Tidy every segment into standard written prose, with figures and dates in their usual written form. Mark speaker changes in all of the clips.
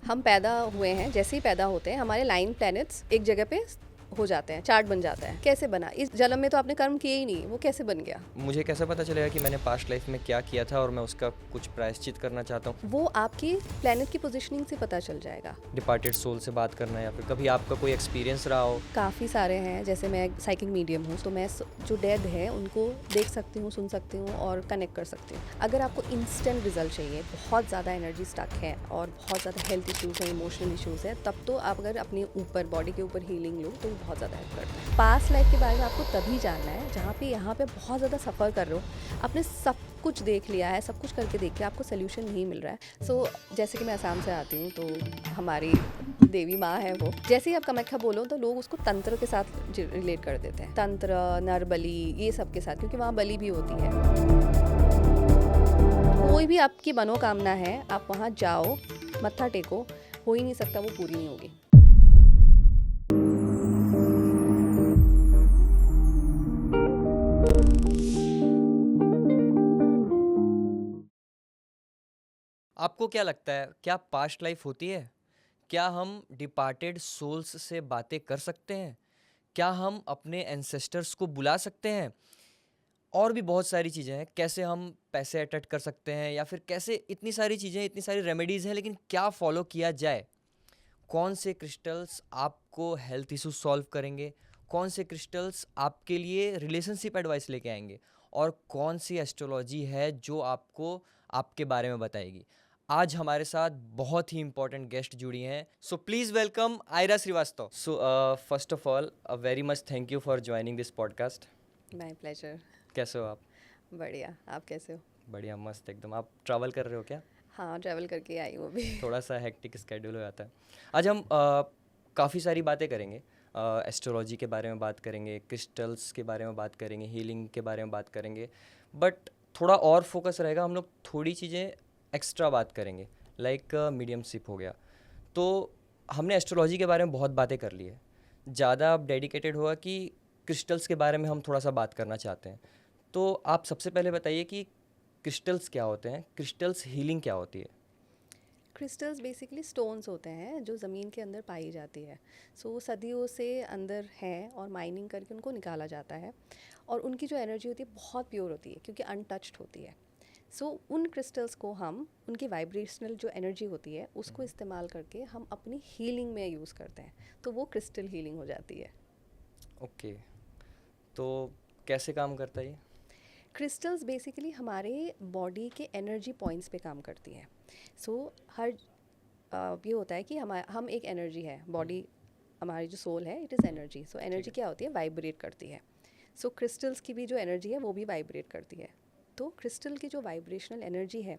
Speaker 1: हम पैदा हुए हैं, जैसे ही पैदा होते हैं हमारे 9 प्लैनेट्स एक जगह पे हो जाते हैं, चार्ट बन जाता है। कैसे बना? इस जन्म में तो आपने कर्म किए ही नहीं, वो कैसे बन गया?
Speaker 2: मुझे कैसे पता चलेगा कि मैंने पास्ट लाइफ में क्या किया था और मैं उसका कुछ प्रायश्चित करना चाहता हूँ?
Speaker 1: वो आपकी प्लैनेट की पोजीशनिंग से पता चल जाएगा।
Speaker 2: डिपार्टेड सोल से बात करना या फिर कभी आपका कोई एक्सपीरियंस रहा हो?
Speaker 1: काफ़ी सारे हैं, जैसे मैं साइकिक मीडियम हूँ, तो मैं जो डेड है उनको देख सकती हूँ, सुन सकती हूँ और कनेक्ट कर सकती हूँ। अगर आपको इंस्टेंट रिजल्ट चाहिए, बहुत ज़्यादा एनर्जी स्टक है और बहुत ज़्यादा हेल्थ इश्यूज़ हैं, इमोशनल इश्यूज़ है, तब तो आप अगर अपने ऊपर बॉडी के ऊपर हीलिंग लो तो बहुत ज़्यादा हेल्प करता है। पास्ट लाइफ के बारे में आपको तभी जानना है जहाँ पे यहाँ पे बहुत ज़्यादा सफ़र कर रहे हो, आपने सब कुछ देख लिया है, सब कुछ करके देख लिया, आपको सोल्यूशन नहीं मिल रहा है। सो जैसे कि मैं असम से आती हूँ, तो हमारी देवी माँ है वो, जैसे ही आप कामाख्या बोलो तो लोग उसको तंत्र के साथ रिलेट कर देते हैं, तंत्र, नर बलि, ये सब के साथ, क्योंकि वहाँ बलि भी होती है। कोई भी आपकी मनोकामना है, आप वहाँ जाओ, मत्था टेको, हो ही नहीं सकता वो पूरी नहीं होगी।
Speaker 2: आपको क्या लगता है, क्या पास्ट लाइफ होती है? क्या हम डिपार्टेड सोल्स से बातें कर सकते हैं? क्या हम अपने एंसेस्टर्स को बुला सकते हैं? और भी बहुत सारी चीज़ें हैं। कैसे हम पैसे अट्रैक्ट कर सकते हैं या फिर कैसे, इतनी सारी चीज़ें, इतनी सारी रेमेडीज़ हैं, लेकिन क्या फॉलो किया जाए? कौन से क्रिस्टल्स आपको हेल्थ इशू सॉल्व करेंगे? कौन से क्रिस्टल्स आपके लिए रिलेशनशिप एडवाइस लेके आएंगे? और कौन सी एस्ट्रोलॉजी है जो आपको आपके बारे में बताएगी? आज हमारे साथ बहुत ही इंपॉर्टेंट गेस्ट जुड़ी हैं, so please welcome Aira Srivastava. So first of all very much thank you for joining this podcast.
Speaker 1: My pleasure.
Speaker 2: कैसे हो आप?
Speaker 1: बढ़िया, आप कैसे हो?
Speaker 2: बढ़िया, मस्त एकदम। आप ट्रैवल कर रहे हो क्या?
Speaker 1: हाँ, ट्रैवल करके आई वो भी।
Speaker 2: थोड़ा सा हेक्टिक स्केड्यूल हो जाता है। आज हम काफ़ी सारी बातें करेंगे। एस्ट्रोलॉजी के बारे में बात करेंगे, क्रिस्टल्स के बारे में बात करेंगे, हीलिंग के बारे में बात करेंगे, बट थोड़ा और फोकस रहेगा, हम लोग थोड़ी चीज़ें एक्स्ट्रा बात करेंगे, लाइक मीडियमशिप हो गया। तो हमने एस्ट्रोलॉजी के बारे में बहुत बातें कर ली है, ज़्यादा अब डेडिकेटेड होगा कि क्रिस्टल्स के बारे में हम थोड़ा सा बात करना चाहते हैं। तो आप सबसे पहले बताइए कि क्रिस्टल्स क्या होते हैं, क्रिस्टल्स हीलिंग क्या होती है?
Speaker 1: क्रिस्टल्स बेसिकली स्टोन्स होते हैं जो ज़मीन के अंदर पाई जाती है। सो वो सदियों से अंदर हैं और माइनिंग करके उनको निकाला जाता है, और उनकी जो एनर्जी होती है बहुत प्योर होती है क्योंकि अनटच्ड होती है। सो उन क्रिस्टल्स को हम, उनकी वाइब्रेशनल जो एनर्जी होती है उसको इस्तेमाल करके हम अपनी हीलिंग में यूज़ करते हैं, तो वो क्रिस्टल हीलिंग हो जाती है।
Speaker 2: ओके, तो कैसे काम करता है ये?
Speaker 1: क्रिस्टल्स बेसिकली हमारे बॉडी के एनर्जी पॉइंट्स पे काम करती हैं। सो हर ये होता है कि हम एक एनर्जी है, बॉडी हमारी जो सोल है, it is energy. So energy क्या होती है? वाइब्रेट करती है। सो क्रिस्टल्स की भी जो एनर्जी है वो भी वाइब्रेट करती है। तो क्रिस्टल की जो वाइब्रेशनल एनर्जी है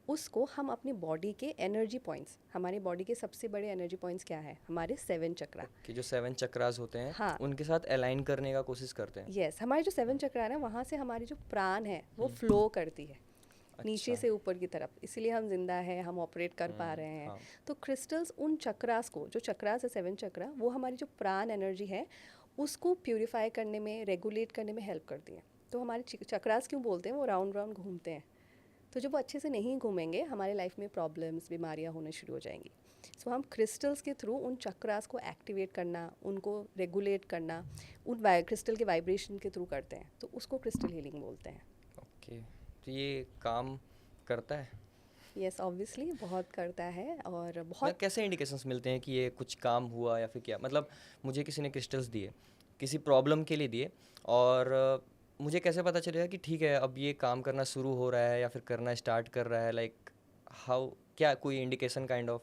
Speaker 1: उसको हम अपनी बॉडी के एनर्जी पॉइंट्स, हमारे बॉडी के सबसे बड़े एनर्जी पॉइंट्स क्या है? हमारे 7 चक्रा।
Speaker 2: कि जो 7 चक्रास होते हैं,
Speaker 1: हाँ,
Speaker 2: उनके साथ अलाइन करने का कोशिश करते हैं।
Speaker 1: यस, हमारे जो 7 चक्रा है ना, वहाँ से हमारी जो प्राण है वो फ्लो करती है नीचे
Speaker 2: अच्छा।
Speaker 1: से ऊपर की तरफ, इसीलिए हम जिंदा है, हम ऑपरेट कर पा रहे हैं।
Speaker 2: हाँ।
Speaker 1: तो क्रिस्टल्स उन चक्रास को, जो चक्रास है 7 चक्रा, वो हमारी जो प्राण एनर्जी है उसको प्यूरिफाई करने में, रेगुलेट करने में हेल्प करती हैं। तो हमारे चक्रास क्यों बोलते हैं? वो राउंड राउंड घूमते हैं। तो जब वो अच्छे से नहीं घूमेंगे, हमारे लाइफ में प्रॉब्लम्स, बीमारियाँ होने शुरू हो जाएंगी। सो हम क्रिस्टल्स के थ्रू उन चक्रास को एक्टिवेट करना, उनको रेगुलेट करना, उन क्रिस्टल के वाइब्रेशन के थ्रू करते हैं, तो उसको क्रिस्टल हीलिंग बोलते हैं।
Speaker 2: ओके, तो ये काम करता है?
Speaker 1: यस, ऑब्वियसली बहुत करता है, और
Speaker 2: मतलब
Speaker 1: बहुत।
Speaker 2: कैसे इंडिकेशंस मिलते हैं कि ये कुछ काम हुआ या फिर क्या? मतलब मुझे किसी ने क्रिस्टल्स दिए, किसी प्रॉब्लम के लिए दिए, और मुझे कैसे पता चलेगा कि ठीक है अब ये काम करना शुरू हो रहा है या फिर करना स्टार्ट कर रहा है? लाइक हाउ, क्या कोई इंडिकेशन काइंड ऑफ?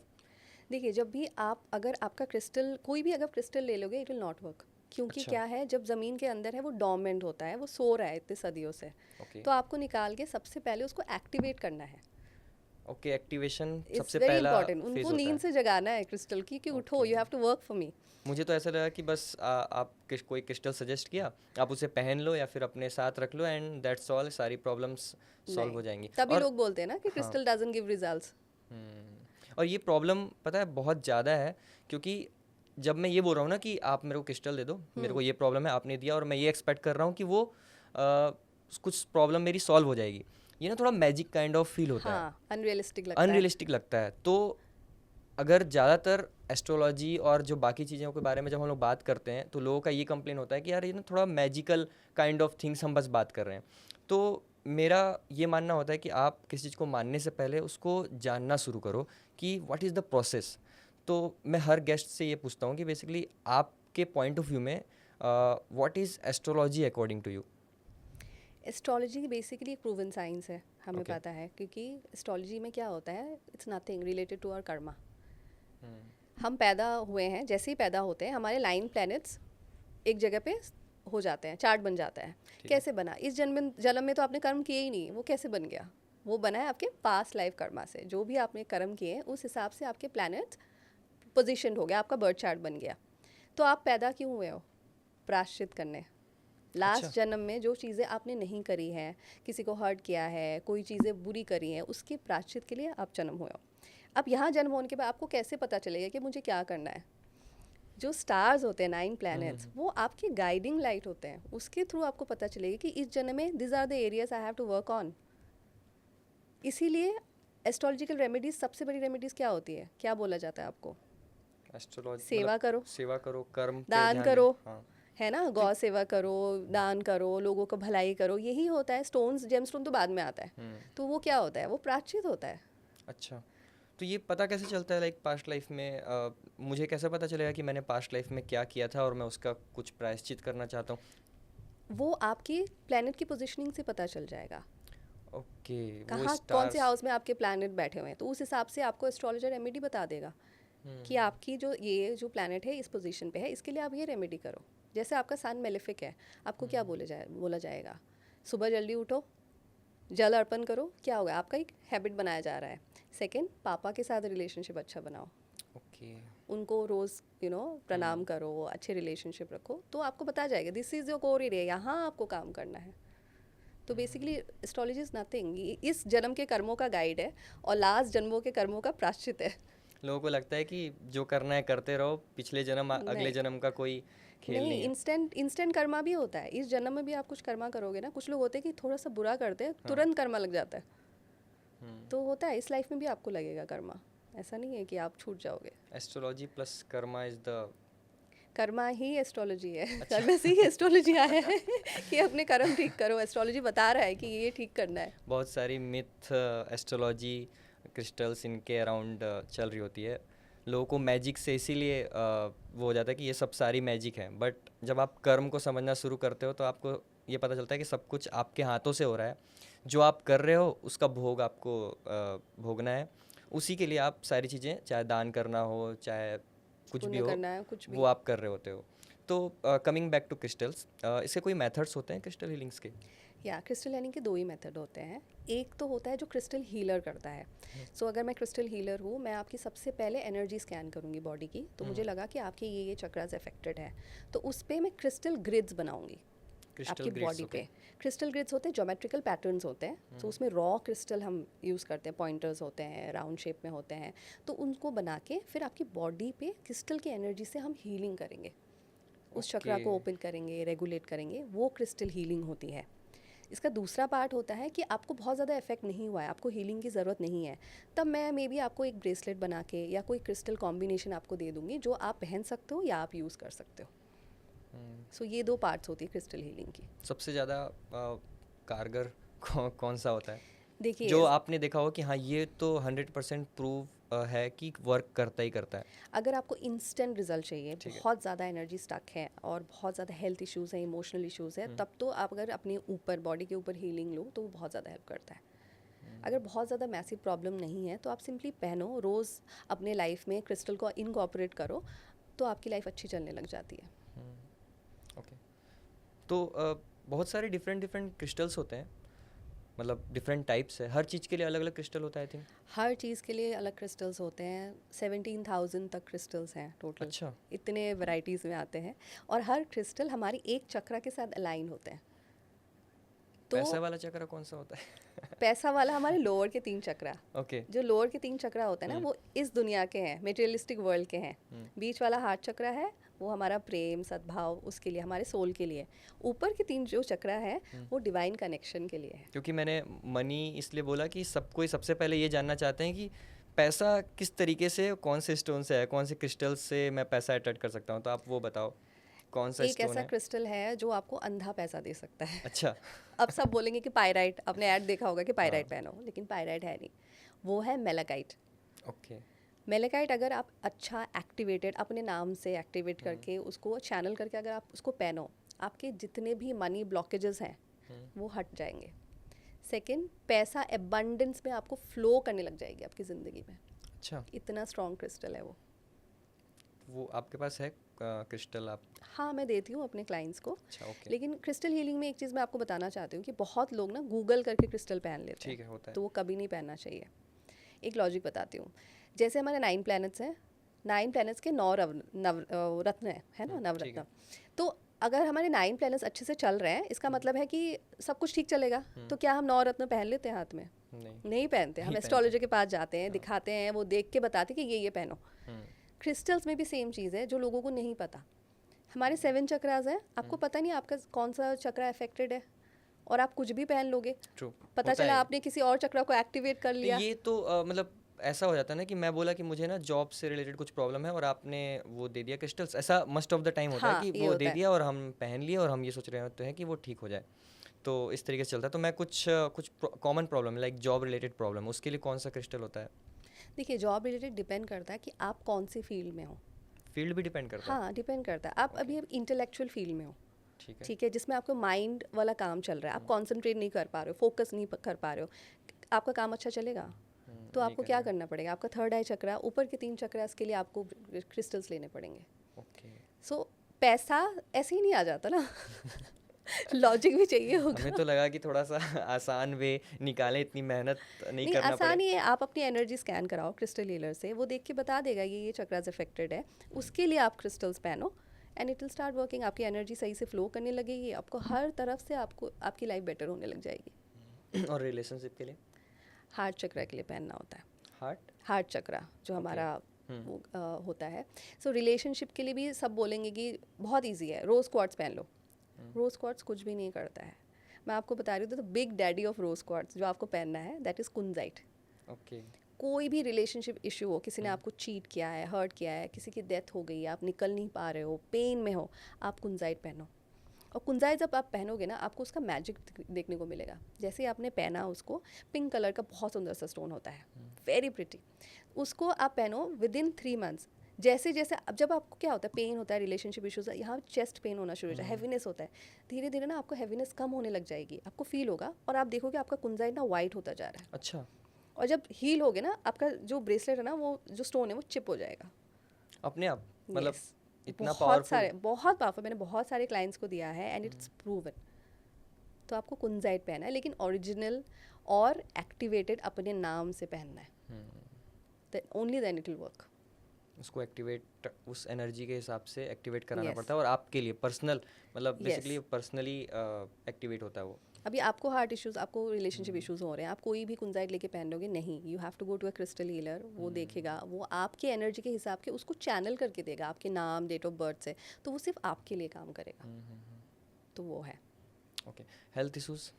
Speaker 1: देखिए, जब भी आप, अगर आपका क्रिस्टल, कोई भी अगर क्रिस्टल ले लोगे, इट विल नॉट वर्क। क्योंकि
Speaker 2: अच्छा।
Speaker 1: क्या है, जब ज़मीन के अंदर है वो डोरमेंट होता है, वो सो रहा है इतने सदियों से।
Speaker 2: ओके।
Speaker 1: तो आपको निकाल के सबसे पहले उसको एक्टिवेट करना है।
Speaker 2: ओके, एक्टिवेशन
Speaker 1: इट्स
Speaker 2: सबसे
Speaker 1: वेरी
Speaker 2: पहला
Speaker 1: इंपॉर्टेंट,
Speaker 2: फेज
Speaker 1: उनको
Speaker 2: होता
Speaker 1: नींद
Speaker 2: है।
Speaker 1: से जगाना है क्रिस्टल की, कि उठो,
Speaker 2: okay.
Speaker 1: You have to work for me.
Speaker 2: मुझे तो ऐसा लगा कि बस आप कोई क्रिस्टल सजेस्ट किया, आप उसे पहन लो या फिर अपने साथ रख लो एंड दैट्स ऑल, सारी प्रॉब्लम्स सॉल्व
Speaker 1: नहीं,
Speaker 2: हो जाएंगी।
Speaker 1: तभी
Speaker 2: और
Speaker 1: लोग बोलते हैं ना कि
Speaker 2: हाँ।
Speaker 1: Crystal doesn't give results.
Speaker 2: और ये प्रॉब्लम पता है बहुत ज़्यादा है, क्योंकि जब मैं ये बोल रहा हूँ ना कि आप मेरे को क्रिस्टल दे दो, मेरे को ये प्रॉब्लम है, आपने दिया और मैं ये एक्सपेक्ट कर रहा हूँ कि वो कुछ प्रॉब्लम मेरी सॉल्व हो जाएगी, ये ना थोड़ा मैजिक काइंड ऑफ फील होता है,
Speaker 1: हाँ, अनरियलिस्टिक लगता है।
Speaker 2: अनरियलिस्टिक लगता है। तो अगर ज़्यादातर एस्ट्रोलॉजी और जो बाकी चीज़ों के बारे में जब हम लोग बात करते हैं तो लोगों का ये कंप्लेन होता है कि यार ये ना थोड़ा मैजिकल काइंड ऑफ थिंग्स हम बस बात कर रहे हैं। तो मेरा ये मानना होता है कि आप किसी चीज़ को मानने से पहले उसको जानना शुरू करो कि व्हाट इज़ द प्रोसेस। तो मैं हर गेस्ट से ये पूछता हूँ कि बेसिकली आपके पॉइंट ऑफ व्यू में what is astrology according to you?
Speaker 1: Astrology basically एक प्रूवन साइंस है, हमें
Speaker 2: ओके।
Speaker 1: पता है, क्योंकि एस्ट्रोलॉजी में क्या होता है, it's nothing related to our karma. हम पैदा हुए हैं, जैसे ही पैदा होते हैं हमारे 9 प्लैनेट्स एक जगह पे हो जाते हैं, चार्ट बन जाता है।
Speaker 2: ठीक है।
Speaker 1: कैसे बना? इस जन्म में तो आपने कर्म किए ही नहीं, वो कैसे बन गया? वो बना है आपके पास्ट लाइफ कर्मा से। जो भी आपने कर्म किए हैं उस हिसाब से आपके प्लैनेट्स पोजीशन हो गया, आपका बर्थ चार्ट बन गया। तो आप पैदा क्यों हुए हो? प्रायश्चित करने। लास्ट
Speaker 2: अच्छा।
Speaker 1: जन्म में जो चीज़ें आपने नहीं करी हैं, किसी को हर्ट किया है, कोई चीज़ें बुरी करी हैं, उसके प्रायश्चित के लिए आप जन्म हुए हो। अब यहाँ जन्म होने के बाद आपको कैसे पता चलेगा कि मुझे क्या करना है? जो स्टार्स होते हैं 9 प्लैनेट्स, वो आपके गाइडिंग लाइट होते हैं। उसके थ्रू आपको पता चलेगा कि इस जन्म में this are the areas I have to work on. इसीलिए एस्ट्रोलॉजिकल रेमेडीज, सबसे बड़ी रेमेडीज क्या होती है? क्या बोला जाता है आपको?
Speaker 2: एस्ट्रोलॉजी
Speaker 1: सेवा करो,
Speaker 2: सेवा करो, कर्म पे
Speaker 1: दान
Speaker 2: ध्यान
Speaker 1: करो,
Speaker 2: हाँ।
Speaker 1: है ना? गौ सेवा करो, दान करो, लोगों को भलाई करो, यही होता है। स्टोन्स, जेमस्टोन तो बाद में आता है। तो वो क्या होता है? वो प्रायश्चित होता है।
Speaker 2: अच्छा, तो ये पता कैसे चलता है लाइक पास्ट लाइफ में मुझे कैसे पता चलेगा कि मैंने पास्ट लाइफ में क्या किया था और मैं उसका कुछ प्रायश्चित करना चाहता हूँ?
Speaker 1: वो आपकी प्लैनेट की पोजीशनिंग से पता चल जाएगा,
Speaker 2: ओके। वो
Speaker 1: कहाँ कौन से
Speaker 2: स्टार्स।
Speaker 1: हाउस में आपके प्लैनेट बैठे हुए हैं। तो उस हिसाब से आपको एस्ट्रोलॉजर रेमेडी बता देगा कि आपकी जो प्लैनेट है इस पोजीशन पे है, इसके लिए आप ये रेमेडी करो। जैसे आपका सन मेलेफिक है, आपको क्या बोला जाएगा? सुबह जल्दी उठो, जल अर्पण करो। क्या होगा? आपका एक हैबिट बनाया जा रहा है। सेकंड, पापा के साथ रिलेशनशिप अच्छा बनाओ,
Speaker 2: ओके।
Speaker 1: उनको रोज़ प्रणाम करो, अच्छे रिलेशनशिप रखो। तो आपको बता जाएगा this is your core area, यहाँ आपको काम करना है। तो बेसिकली एस्ट्रोलॉजी इज़ नथिंग, इस जन्म के कर्मों का गाइड है और लास्ट जन्मों के कर्मों का प्रायश्चित है।
Speaker 2: लोगों को लगता है कि जो करना है करते रहो, पिछले जन्म अगले
Speaker 1: नहीं
Speaker 2: जन्म का कोई खेल
Speaker 1: नहीं,
Speaker 2: नहीं है।
Speaker 1: इंस्टेंट कर्मा भी होता है। इस जन्म में भी आप कुछ कर्मा करोगे ना। कुछ लोग होते हैं कि थोड़ा सा बुरा करते हैं, तुरंत कर्मा लग जाता है। तो होता है, इस लाइफ में भी आपको लगेगा कर्मा। ऐसा नहीं है कि आप छूट जाओगे।
Speaker 2: Astrology plus Karma is the
Speaker 1: Karma he astrology है। कर्म से ही एस्ट्रोलॉजी आया है कि अपने कर्म ठीक करो। एस्ट्रोलॉजी बता रहा है कि ये ठीक करना है।
Speaker 2: बहुत सारी मिथ एस्ट्रोलॉजी क्रिस्टल्स इनके अराउंड चल रही होती है। लोगों को मैजिक से इसीलिए वो हो जाता है कि ये सब सारी मैजिक है, बट जब आप कर्म को समझना शुरू करते हो तो आपको ये पता चलता है कि सब कुछ आपके हाथों से हो रहा है। जो आप कर रहे हो उसका भोग आपको भोगना है। उसी के लिए आप सारी चीज़ें, चाहे दान करना हो, चाहे कुछ भी
Speaker 1: पुण्य
Speaker 2: हो,
Speaker 1: करना है, कुछ भी।
Speaker 2: वो आप कर रहे होते हो। तो कमिंग बैक टू क्रिस्टल्स, इसके कोई मेथड्स होते हैं क्रिस्टल हीलिंग्स के?
Speaker 1: या क्रिस्टल हीलिंग के 2 ही मेथड होते हैं। एक तो होता है जो क्रिस्टल हीलर करता है। सो अगर मैं क्रिस्टल हीलर हूँ, मैं आपकी सबसे पहले एनर्जी स्कैन करूँगी बॉडी की। तो मुझे लगा कि आपके ये चक्रास अफेक्टेड है, तो उस पर मैं क्रिस्टल ग्रिड्स बनाऊंगी
Speaker 2: क्रिस्टल
Speaker 1: आपकी बॉडी पे। क्रिस्टल ग्रिड्स होते हैं, ज्योमेट्रिकल पैटर्न्स होते हैं। तो उसमें रॉ क्रिस्टल हम यूज़ करते हैं, पॉइंटर्स होते हैं, राउंड शेप में होते हैं। तो उनको बना के फिर आपकी बॉडी पे क्रिस्टल की एनर्जी से हम हीलिंग करेंगे, उस चक्रा को ओपन करेंगे, रेगुलेट करेंगे। वो क्रिस्टल हीलिंग होती है। इसका दूसरा पार्ट होता है कि आपको बहुत ज़्यादा इफेक्ट नहीं हुआ है, आपको हीलिंग की ज़रूरत नहीं है, तब मैं मे बी आपको एक ब्रेसलेट बना के या कोई क्रिस्टल कॉम्बिनेशन आपको दे दूँगी जो आप पहन सकते हो या आप यूज़ कर सकते हो। सो ये 2 पार्ट्स होती है क्रिस्टल हीलिंग की।
Speaker 2: सबसे ज़्यादा कारगर कौन सा होता है
Speaker 1: देखिए,
Speaker 2: जो आपने देखा हो कि हाँ ये तो 100% प्रूव है कि वर्क करता ही करता है?
Speaker 1: अगर आपको इंस्टेंट रिजल्ट चाहिए,
Speaker 2: ठीक है।
Speaker 1: बहुत ज़्यादा एनर्जी स्टक है और बहुत ज़्यादा हेल्थ इश्यूज़ हैं, इमोशनल इश्यूज़ है, तब तो आप अगर अपने ऊपर बॉडी के ऊपर हीलिंग लो तो वो बहुत ज़्यादा हेल्प करता है। अगर बहुत ज़्यादा मैसिव प्रॉब्लम नहीं है तो आप सिंपली पहनो, रोज़ अपने लाइफ में क्रिस्टल को इनकॉर्पोरेट करो, तो आपकी लाइफ अच्छी चलने लग जाती है।
Speaker 2: ओके। तो बहुत सारे डिफरेंट क्रिस्टल्स होते हैं, मतलब डिफरेंट टाइप्स है, हर चीज़ के लिए अलग अलग क्रिस्टल होता है आई थिंक?
Speaker 1: हर चीज़ के लिए अलग क्रिस्टल्स होते हैं। 17,000 तक क्रिस्टल्स हैं टोटल।
Speaker 2: अच्छा।
Speaker 1: इतने वैराइटीज़ में आते हैं और हर क्रिस्टल हमारी एक चक्रा के साथ अलाइन होते हैं। तो
Speaker 2: पैसा वाला चक्र कौन सा होता है?
Speaker 1: पैसा वाला हमारे लोअर के 3 चक्रा,
Speaker 2: ओके।
Speaker 1: जो लोअर के 3 चक्रा होते हैं ना, वो इस दुनिया के हैं, मटेरियलिस्टिक वर्ल्ड के हैं। बीच वाला हार्ट चक्रा है, वो हमारा प्रेम, सद्भाव, उसके लिए, हमारे सोल के लिए। ऊपर के 3 जो चक्रा है वो डिवाइन कनेक्शन के लिए है।
Speaker 2: क्योंकि मैंने मनी इसलिए बोला कि सब कोई सबसे पहले ये जानना चाहते हैं कि पैसा किस तरीके से, कौन से स्टोन से है, कौन से क्रिस्टल से मैं पैसा अट्रैक्ट कर सकता हूँ, तो आप वो बताओ कौन सा
Speaker 1: एक
Speaker 2: स्टोन
Speaker 1: ऐसा
Speaker 2: है?
Speaker 1: क्रिस्टल है जो आपको अंधा पैसा दे सकता है।
Speaker 2: अच्छा।
Speaker 1: अब सब बोलेंगे कि पायराइट, आपने ऐड देखा होगा कि
Speaker 2: हाँ।
Speaker 1: पायराइट पहनो, लेकिन पायराइट है नहीं, वो है मेलाकाइट।
Speaker 2: ओके।
Speaker 1: मेलाकाइट अगर आप अच्छा एक्टिवेटेड अपने नाम से एक्टिवेट करके उसको चैनल करके अगर आप उसको पहनो, आपके जितने भी मनी ब्लॉकेजेस हैं वो हट जाएंगे। सेकंड, पैसा एबंडेंस में आपको फ्लो करने लग जाएगी आपकी ज़िंदगी में।
Speaker 2: अच्छा,
Speaker 1: इतना स्ट्रॉन्ग क्रिस्टल है
Speaker 2: वो आपके पास है क्रिस्टल आप?
Speaker 1: हाँ, मैं देती हूँ अपने क्लाइंट्स को।
Speaker 2: अच्छा, ओके।
Speaker 1: लेकिन क्रिस्टल हीलिंग में एक चीज़ मैं आपको बताना चाहती हूँ कि बहुत लोग ना गूगल करके क्रिस्टल पहन लेते
Speaker 2: ठीक
Speaker 1: हैं,
Speaker 2: है, होता है।
Speaker 1: तो वो कभी नहीं पहनना चाहिए। एक लॉजिक बताती हूँ। जैसे हमारे 9 प्लैनेट्स हैं, 9 प्लैनेट्स के 9 रत्न है ना,
Speaker 2: ठीक
Speaker 1: नवरत्न।
Speaker 2: है।
Speaker 1: तो अगर हमारे 9 प्लैनेट्स अच्छे से चल रहे हैं, इसका मतलब है कि सब कुछ ठीक चलेगा। तो क्या हम 9 रत्न पहन लेते हैं हाथ में?
Speaker 2: नहीं।
Speaker 1: नहीं पहनते। हम
Speaker 2: नहीं
Speaker 1: एस्ट्रोलॉजर
Speaker 2: पहनते।
Speaker 1: के पास जाते हैं, दिखाते हैं, वो देख के बताते कि ये पहनो।
Speaker 2: हम्म,
Speaker 1: क्रिस्टल्स में भी सेम चीज़ है जो लोगों को नहीं पता। हमारे 7 चक्रास हैं, आपको पता नहीं आपका कौन सा चक्रा अफेक्टेड है, और आप कुछ भी पहन लोगे,
Speaker 2: ट्रू।
Speaker 1: पता
Speaker 2: होता
Speaker 1: चला
Speaker 2: है।
Speaker 1: आपने किसी और चक्रा को एक्टिवेट कर
Speaker 2: तो
Speaker 1: लिया।
Speaker 2: ये तो मतलब ऐसा हो जाता है ना कि मैं बोला कि मुझे ना जॉब से रिलेटेड कुछ प्रॉब्लम है और आपने वो दे दिया क्रिस्टल्स, ऐसा मस्ट ऑफ द टाइम होता है
Speaker 1: हाँ,
Speaker 2: कि
Speaker 1: ये
Speaker 2: वो
Speaker 1: होता
Speaker 2: दे
Speaker 1: है।
Speaker 2: दिया और हम पहन लिए और हम ये सोच रहे होते हैं कि वो ठीक हो जाए। तो इस तरीके से चलता है। तो मैं कुछ common problem like job related problem, उसके लिए कौन सा क्रिस्टल होता है?
Speaker 1: देखिए, जॉब रिलेटेड डिपेंड करता है कि आप कौन सी फील्ड में हो।
Speaker 2: फील्ड भी डिपेंड करता है?
Speaker 1: हाँ, डिपेंड करता है। आप
Speaker 2: ओके।
Speaker 1: अभी इंटेलेक्चुअल फील्ड में हो,
Speaker 2: ठीक है।
Speaker 1: ठीक है, जिसमें आपको माइंड वाला काम चल रहा है, आप कॉन्सेंट्रेट नहीं कर पा रहे हो, फोकस नहीं कर पा रहे हो, आपका काम अच्छा चलेगा? तो
Speaker 2: नहीं
Speaker 1: आपको क्या
Speaker 2: करेगा।
Speaker 1: करना पड़ेगा? आपका थर्ड आई चक्रा, ऊपर के 3 चक्रास के लिए आपको क्रिस्टल्स लेने पड़ेंगे।
Speaker 2: ओके।
Speaker 1: सो पैसा ऐसे ही नहीं आ जाता ना। लॉजिक भी चाहिए
Speaker 2: हमें
Speaker 1: होगा।
Speaker 2: तो लगा कि थोड़ा सा आसान वे निकालें, इतनी मेहनत नहीं
Speaker 1: नहीं,
Speaker 2: करना पड़े।
Speaker 1: आसान ही है। आप अपनी एनर्जी स्कैन कराओ क्रिस्टल हीलर से, वो देख के बता देगा ये चक्रास अफेक्टेड है, उसके लिए आप क्रिस्टल्स पहनो and it will start working. आपकी एनर्जी सही से फ्लो करने लगेगी, आपको हर तरफ से आपको आपकी लाइफ बेटर होने लग जाएगी।
Speaker 2: और रिलेशनशिप के लिए?
Speaker 1: हार्ट चक्रा के लिए पहनना होता है।
Speaker 2: हार्ट?
Speaker 1: हार्ट चक्रा जो
Speaker 2: ओके।
Speaker 1: हमारा वो, होता है। सो रिलेशनशिप के लिए भी सब बोलेंगे कि बहुत ईजी है, रोज़ क्वार्ट्स पहन लो। रोज़ क्वार्ट्स कुछ भी नहीं करता है। मैं आपको बता रही हूँ, तो big daddy of rose quartz जो आपको पहनना है, दैट इज़ कुंजाइट।
Speaker 2: ओके।
Speaker 1: कोई भी रिलेशनशिप इशू हो, किसी ने आपको चीट किया है, हर्ट किया है, किसी की डेथ हो गई है, आप निकल नहीं पा रहे हो, पेन में हो, आप कुंजाइट पहनो। और कुंजाइट जब आप पहनोगे ना, आपको उसका मैजिक देखने को मिलेगा। जैसे ही आपने पहना उसको, पिंक कलर का बहुत सुंदर सा स्टोन होता है, वेरी प्रिटी। उसको आप पहनो विदिन 3 मंथ्स। जैसे जैसे अब जब आपको क्या होता है, पेन होता है, रिलेशनशिप इशूज़, यहाँ चेस्ट पेन होना शुरू हो जाए, हैवीनेस होता है, धीरे धीरे ना आपको हैवीनेस कम होने लग जाएगी, आपको फील होगा, और आप देखोगे आपका कुंजाइट ना वाइट होता जा रहा है।
Speaker 2: अच्छा।
Speaker 1: और जब हील होगे ना, आपका जो ब्रेसलेट है ना, वो जो स्टोन है वो चिप हो जाएगा।
Speaker 2: अपने आप मतलब
Speaker 1: यस,
Speaker 2: इतना
Speaker 1: बहुत
Speaker 2: पावरफुल?
Speaker 1: सारे, बहुत पावरफुल, मैंने बहुत सारे क्लाइंट्स को दिया है एंड इट्स प्रूवन। तो आपको कुंजाइट पहनना है, लेकिन ओरिजिनल और एक्टिवेटेड अपने नाम से पहनना है, only then it will work.
Speaker 2: उसको एक्टिवेट उस एनर्जी के हिसाब से एक्टिवेट कराना
Speaker 1: Yes.
Speaker 2: पड़ता है और आपके लिए पर्सनल मतलब
Speaker 1: Yes.
Speaker 2: बेसिकली पर्सनली एक्टिवेट होता है वो।
Speaker 1: अभी आपको हार्ट इश्यूज, आपको रिलेशनशिप इश्यूज हो रहे हैं, आप कोई भी कुंजाइट लेके पहन लोगे नहीं, you have to go to a crystal healer. वो देखेगा, वो आपकी एनर्जी के हिसाब के उसको चैनल करके देगा, आपके नाम, डेट ऑफ बर्थ से, तो वो सिर्फ आपके लिए काम करेगा। तो वो है।
Speaker 2: Okay. Health issues?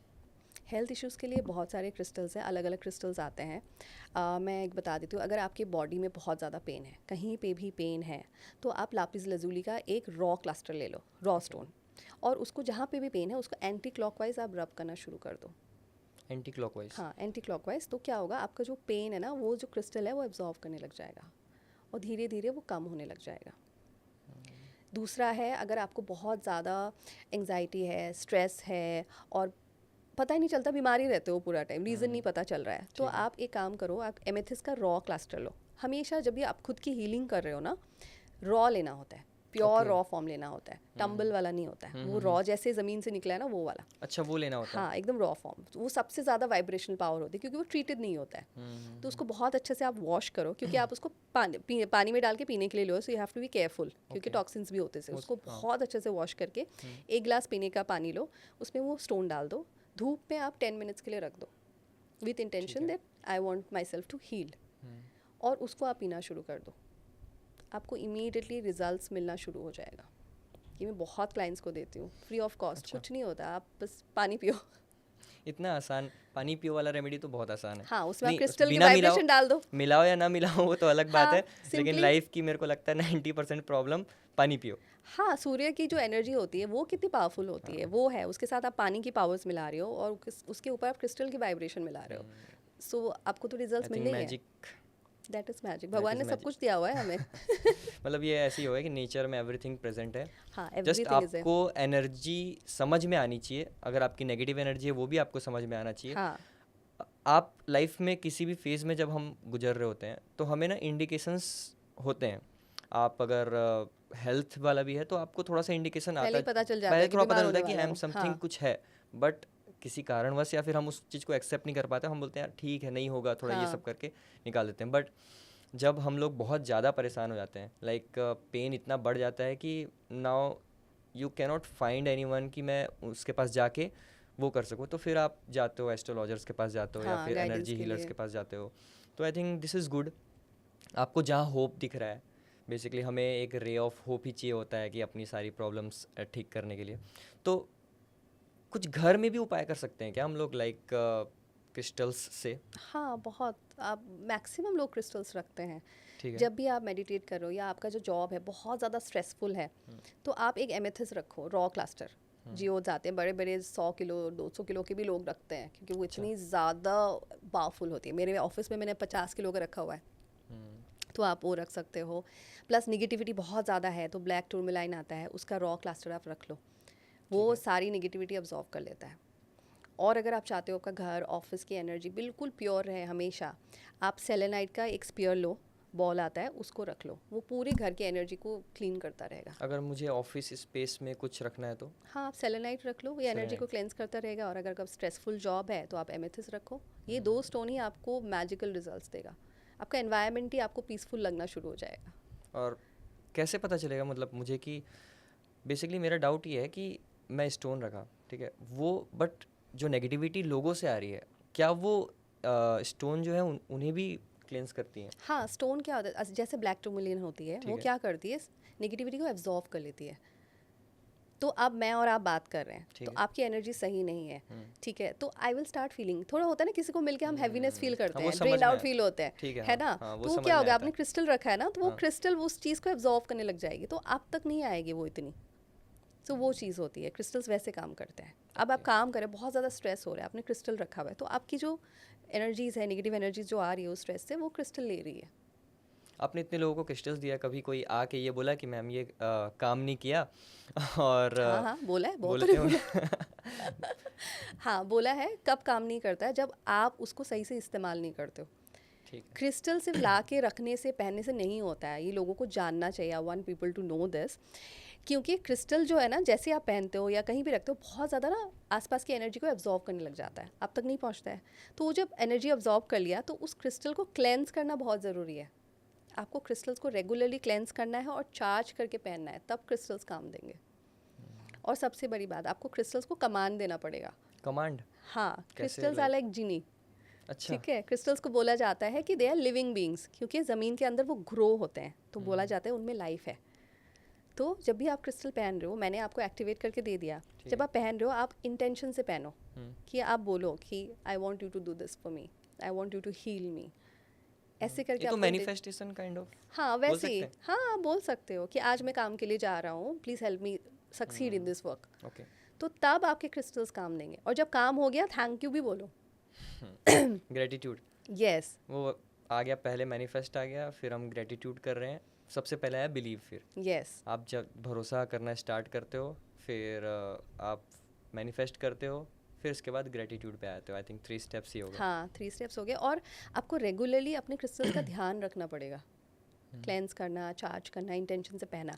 Speaker 1: Health issues के लिए बहुत सारे क्रिस्टल्स हैं, अलग अलग क्रिस्टल्स आते हैं। मैं एक बता देती हूँ, अगर आपकी बॉडी में बहुत ज़्यादा पेन है, कहीं पे भी पेन है, तो आप लापिस लजूली का एक रॉ क्लस्टर ले लो, रॉ स्टोन, और उसको जहाँ पे भी पेन है उसको एंटी क्लॉकवाइज आप रब करना शुरू कर दो।
Speaker 2: Anti clockwise?
Speaker 1: हाँ, एंटी क्लॉकवाइज। तो क्या होगा, आपका जो पेन है ना, वो जो क्रिस्टल है वो एब्जॉर्व करने लग जाएगा और धीरे धीरे वो कम होने लग जाएगा। दूसरा है, अगर आपको बहुत ज़्यादा एंग्जाइटी है, स्ट्रेस है, और पता ही नहीं चलता, बीमारी रहते हो पूरा टाइम, रीज़न नहीं पता चल रहा है, तो
Speaker 2: ठीक है।
Speaker 1: आप एक काम करो, आप एमेथिस्ट का रॉ क्लस्टर लो। हमेशा जब भी आप खुद की हीलिंग कर रहे हो ना, रॉ लेना होता है, प्योर
Speaker 2: Okay.
Speaker 1: रॉ फॉर्म लेना होता है, टम्बल वाला नहीं होता है, वो रॉ जैसे ज़मीन से निकला है ना, वो वाला।
Speaker 2: अच्छा, वो लेना होता है?
Speaker 1: हाँ, एकदम रॉ फॉर्म, वो सबसे ज़्यादा वाइब्रेशनल पावर होती है क्योंकि वो ट्रीटेड नहीं होता है। तो उसको बहुत अच्छे से आप वॉश करो, क्योंकि आप उसको पानी में डाल के पीने के लिए लो, so you have to be careful, क्योंकि
Speaker 2: Okay.
Speaker 1: टॉक्सिन्स भी होते हैं। उसको
Speaker 2: हाँ।
Speaker 1: बहुत अच्छे से वॉश करके 1 गिलास पीने का पानी लो, उसमें वो स्टोन डाल दो, धूप में आप 10 मिनट्स के लिए रख दो with intention that I want myself to heal, और उसको आप पीना शुरू कर दो। आपको इमीडिएटली रिजल्ट्स मिलना शुरू हो जाएगा। ये मैं बहुत क्लाइंट्स को देती हूँ, फ्री ऑफ कॉस्ट।
Speaker 2: अच्छा।
Speaker 1: कुछ नहीं होता, आप बस पानी पियो।
Speaker 2: इतना आसान, पानी पियो वाला रेमेडी तो बहुत आसान है।
Speaker 1: हाँ, उसमें आप
Speaker 2: नहीं,
Speaker 1: क्रिस्टल की
Speaker 2: बिना मिलाओ,
Speaker 1: वाइब्रेशन डाल दो।
Speaker 2: मिलाओ या ना मिलाओ वो तो अलग बात
Speaker 1: हाँ,
Speaker 2: है, लेकिन
Speaker 1: सिंपली
Speaker 2: लाइफ की मेरे को लगता है 90% प्रॉब्लम पानी पियो।
Speaker 1: हाँ, सूर्य की जो एनर्जी होती है वो कितनी पावरफुल होती है, वो है, उसके साथ आप पानी की पावर्स मिला रहे हो और उसके ऊपर आप क्रिस्टल की वाइब्रेशन मिला रहे हो, सो आपको तो
Speaker 2: आई
Speaker 1: रिजल्ट्स
Speaker 2: थिंक
Speaker 1: मिलने ही हैं।
Speaker 2: Magic,
Speaker 1: that is magic,
Speaker 2: that
Speaker 1: भगवान
Speaker 2: इज
Speaker 1: ने सब
Speaker 2: मैजिक।
Speaker 1: कुछ दिया हुआ है हमें।
Speaker 2: मतलब ये ऐसे ही होगा कि नेचर में एवरीथिंग प्रेजेंट है,
Speaker 1: हाँ,
Speaker 2: जस्ट
Speaker 1: एवरीथिंग इज है।
Speaker 2: आपको एनर्जी समझ में आनी चाहिए। अगर आपकी नेगेटिव एनर्जी है वो भी आपको समझ में आना चाहिए।
Speaker 1: हाँ,
Speaker 2: आप लाइफ में किसी भी फेज़ में जब हम गुजर रहे होते हैं तो हमें ना इंडिकेशंस होते हैं। आप अगर हेल्थ वाला भी है तो आपको थोड़ा सा इंडिकेशन
Speaker 1: पहले
Speaker 2: आता
Speaker 1: ही
Speaker 2: है,
Speaker 1: पता चल जाता
Speaker 2: पहले
Speaker 1: है कि
Speaker 2: थोड़ा पता
Speaker 1: बीमार
Speaker 2: चलता
Speaker 1: होने
Speaker 2: है कि
Speaker 1: वाला
Speaker 2: आई एम
Speaker 1: हो।
Speaker 2: समथिंग,
Speaker 1: हाँ,
Speaker 2: कुछ है। बट किसी कारणवश या फिर हम उस चीज़ को एक्सेप्ट नहीं कर पाते, हम बोलते हैं यार ठीक है, नहीं होगा, थोड़ा ये
Speaker 1: हाँ,
Speaker 2: सब करके निकाल देते हैं। बट जब हम लोग बहुत ज़्यादा परेशान हो जाते हैं, लाइक पेन इतना बढ़ जाता है कि now you cannot find anyone कि मैं उसके पास जाके वो कर सकूँ, तो फिर आप जाते हो एस्ट्रोलॉजर्स के पास जाते हो या
Speaker 1: हाँ,
Speaker 2: फिर
Speaker 1: गाइडेंस
Speaker 2: एनर्जी
Speaker 1: के
Speaker 2: हीलर्स
Speaker 1: लिए।
Speaker 2: के पास जाते हो। तो I think this is good. आपको जहाँ होप दिख रहा है, बेसिकली हमें एक रे ऑफ होप ही चाहिए होता है कि अपनी सारी प्रॉब्लम्स ठीक करने के लिए। तो कुछ घर में भी उपाय कर सकते हैं क्या हम लोग, लाइक क्रिस्टल्स से?
Speaker 1: हाँ, बहुत, आप मैक्सिमम लोग क्रिस्टल्स रखते हैं।
Speaker 2: ठीक है।
Speaker 1: जब भी आप मेडिटेट कर रहे हो या आपका जो जॉब है बहुत ज़्यादा स्ट्रेसफुल है, तो आप एक एमेथिस रखो, रॉ क्लस्टर। जियोज आते हैं बड़े बड़े, 100 किलो 200 किलो के भी लोग रखते हैं, क्योंकि वो इतनी ज़्यादा पावरफुल होती है। मेरे ऑफिस में मैंने 50 किलो का रखा हुआ है, तो आप वो रख सकते हो। प्लस निगेटिविटी बहुत ज़्यादा है तो ब्लैक टूरमेलाइन आता है, उसका रॉ क्लस्टर आप रख लो, वो सारी निगेटिविटी अब्जॉर्व कर लेता है। और अगर आप चाहते हो आपका घर ऑफिस की एनर्जी बिल्कुल प्योर रहे हमेशा, आप सेलेनाइट का एक स्पीयर लो, बॉल आता है, उसको रख लो, वो पूरे घर की एनर्जी को क्लीन करता रहेगा।
Speaker 2: अगर मुझे ऑफिस स्पेस में कुछ रखना है तो?
Speaker 1: हाँ, आप सेलेनाइट रख लो, ये एनर्जी को
Speaker 2: सेलेनाइट।
Speaker 1: क्लेंस करता रहेगा। और अगर स्ट्रेसफुल जॉब है तो आप एमेथिस रखो। ये 2 स्टोन ही आपको मैजिकल रिजल्ट्स देगा। आपका एनवायरनमेंट ही आपको पीसफुल लगना शुरू हो जाएगा।
Speaker 2: और कैसे पता चलेगा, मतलब मुझे कि बेसिकली मेरा डाउट ये है कि मैं स्टोन रखा, ठीक है, वो बट जो नेगेटिविटी लोगों से आ रही है, क्या वो स्टोन जो है उन्हें भी क्लेंस करती हैं?
Speaker 1: हाँ, स्टोन क्या होता है, जैसे ब्लैक टूरमेलाइन होती है,
Speaker 2: ठीक
Speaker 1: वो
Speaker 2: है।
Speaker 1: क्या करती है, नेगेटिविटी को एब्जॉर्व कर लेती है। तो अब मैं और आप बात कर रहे हैं
Speaker 2: ठीक
Speaker 1: तो
Speaker 2: है।
Speaker 1: आपकी एनर्जी सही नहीं है, ठीक है, तो आई विल स्टार्ट फीलिंग, थोड़ा होता है ना किसी को मिलके हम हैवीनेस फील करते
Speaker 2: हाँ, वो
Speaker 1: हैं,
Speaker 2: समझ
Speaker 1: ड्रेन
Speaker 2: में
Speaker 1: आउट
Speaker 2: आया।
Speaker 1: फील होते हैं,
Speaker 2: ठीक है,
Speaker 1: है
Speaker 2: हाँ,
Speaker 1: ना।
Speaker 2: हाँ, वो
Speaker 1: तो वो
Speaker 2: समझ
Speaker 1: क्या
Speaker 2: में
Speaker 1: होगा,
Speaker 2: आता
Speaker 1: आपने
Speaker 2: है।
Speaker 1: क्रिस्टल रखा है ना, तो वो
Speaker 2: हाँ।
Speaker 1: क्रिस्टल उस चीज़ को एब्जॉर्व करने लग जाएगी, तो आप तक नहीं आएगी वो इतनी। तो वो चीज़ होती है, क्रिस्टल्स वैसे काम करते हैं। अब आप काम करें, बहुत ज़्यादा स्ट्रेस हो रहा है, आपने क्रिस्टल रखा हुआ है, तो आपकी जो एनर्जीज़ है, नेगेटिव एनर्जीज जो आ रही है उस स्ट्रेस से, वो क्रिस्टल ले रही है।
Speaker 2: आपने इतने लोगों को क्रिस्टल्स दिया, कभी कोई आके ये बोला कि मैम ये काम नहीं किया और
Speaker 1: हाँ हाँ, बोला है, बहुत
Speaker 2: बोलते
Speaker 1: तो नहीं
Speaker 2: हैं
Speaker 1: बोला। हाँ, बोला है। कब काम नहीं करता है, जब आप उसको सही से इस्तेमाल नहीं करते हो।
Speaker 2: ठीक है।
Speaker 1: क्रिस्टल सिर्फ ला के रखने से, पहनने से नहीं होता है, ये लोगों को जानना चाहिए। I want people to know this, क्योंकि क्रिस्टल जो है ना, जैसे आप पहनते हो या कहीं भी रखते हो, बहुत ज़्यादा ना आसपास की एनर्जी को एब्जॉर्व करने लग जाता है, आप तक नहीं पहुंचता है। तो वो जब एनर्जी एब्जॉर्व कर लिया, तो उस क्रिस्टल को क्लेंस करना बहुत ज़रूरी है। आपको क्रिस्टल्स को रेगुलरली क्लेंस करना है और चार्ज करके पहनना है, तब क्रिस्टल्स काम देंगे। और सबसे बड़ी बात, आपको क्रिस्टल्स को कमांड देना पड़ेगा।
Speaker 2: कमांड?
Speaker 1: हाँ,
Speaker 2: कैसे,
Speaker 1: क्रिस्टल्स आर लाइक जिनी।
Speaker 2: अच्छा।
Speaker 1: ठीक है, क्रिस्टल्स को बोला जाता है कि दे आर लिविंग बींग्स, क्योंकि ज़मीन के अंदर वो ग्रो होते हैं, तो बोला जाता है उनमें लाइफ है। तो जब भी आप क्रिस्टल पहन रहे हो, मैंने आपको एक्टिवेट करके दे दिया, जब आप पहन रहे हो, आप इंटेंशन से पहनो कि आप बोलो कि I want you to do this for me, I want you to heal me, ऐसे करके
Speaker 2: ये तो
Speaker 1: आपको
Speaker 2: मैनिफेस्टेशन काइंड ऑफ
Speaker 1: हाँ,
Speaker 2: बोल
Speaker 1: वैसे ही।
Speaker 2: सकते हैं।
Speaker 1: हाँ, बोल सकते हो कि आज मैं काम के लिए जा रहा हूँ, please help me succeed in this work.
Speaker 2: Okay.
Speaker 1: तो तब आपके क्रिस्टल्स काम देंगे। और जब काम हो गया, थैंक यू भी बोलो।
Speaker 2: ग्रेटिट्यूड,
Speaker 1: यस,
Speaker 2: वो आ गया, पहले मैनिफेस्ट आ गया, फिर हम ग्रेटिट्यूड कर रहे हैं। सबसे पहले आया बिलीव, फिर
Speaker 1: यस,
Speaker 2: आप जब भरोसा करना स्टार्ट करते हो, फिर आप मैनिफेस्ट करते हो, फिर उसके बाद ग्रेटिट्यूड पे आते हो। आई थिंक 3 स्टेप्स ही होगा।
Speaker 1: हाँ, 3 स्टेप्स हो गए। और आपको रेगुलरली अपने क्रिस्टल्स का ध्यान रखना पड़ेगा, क्लेंस करना, चार्ज करना, इंटेंशन से पहना।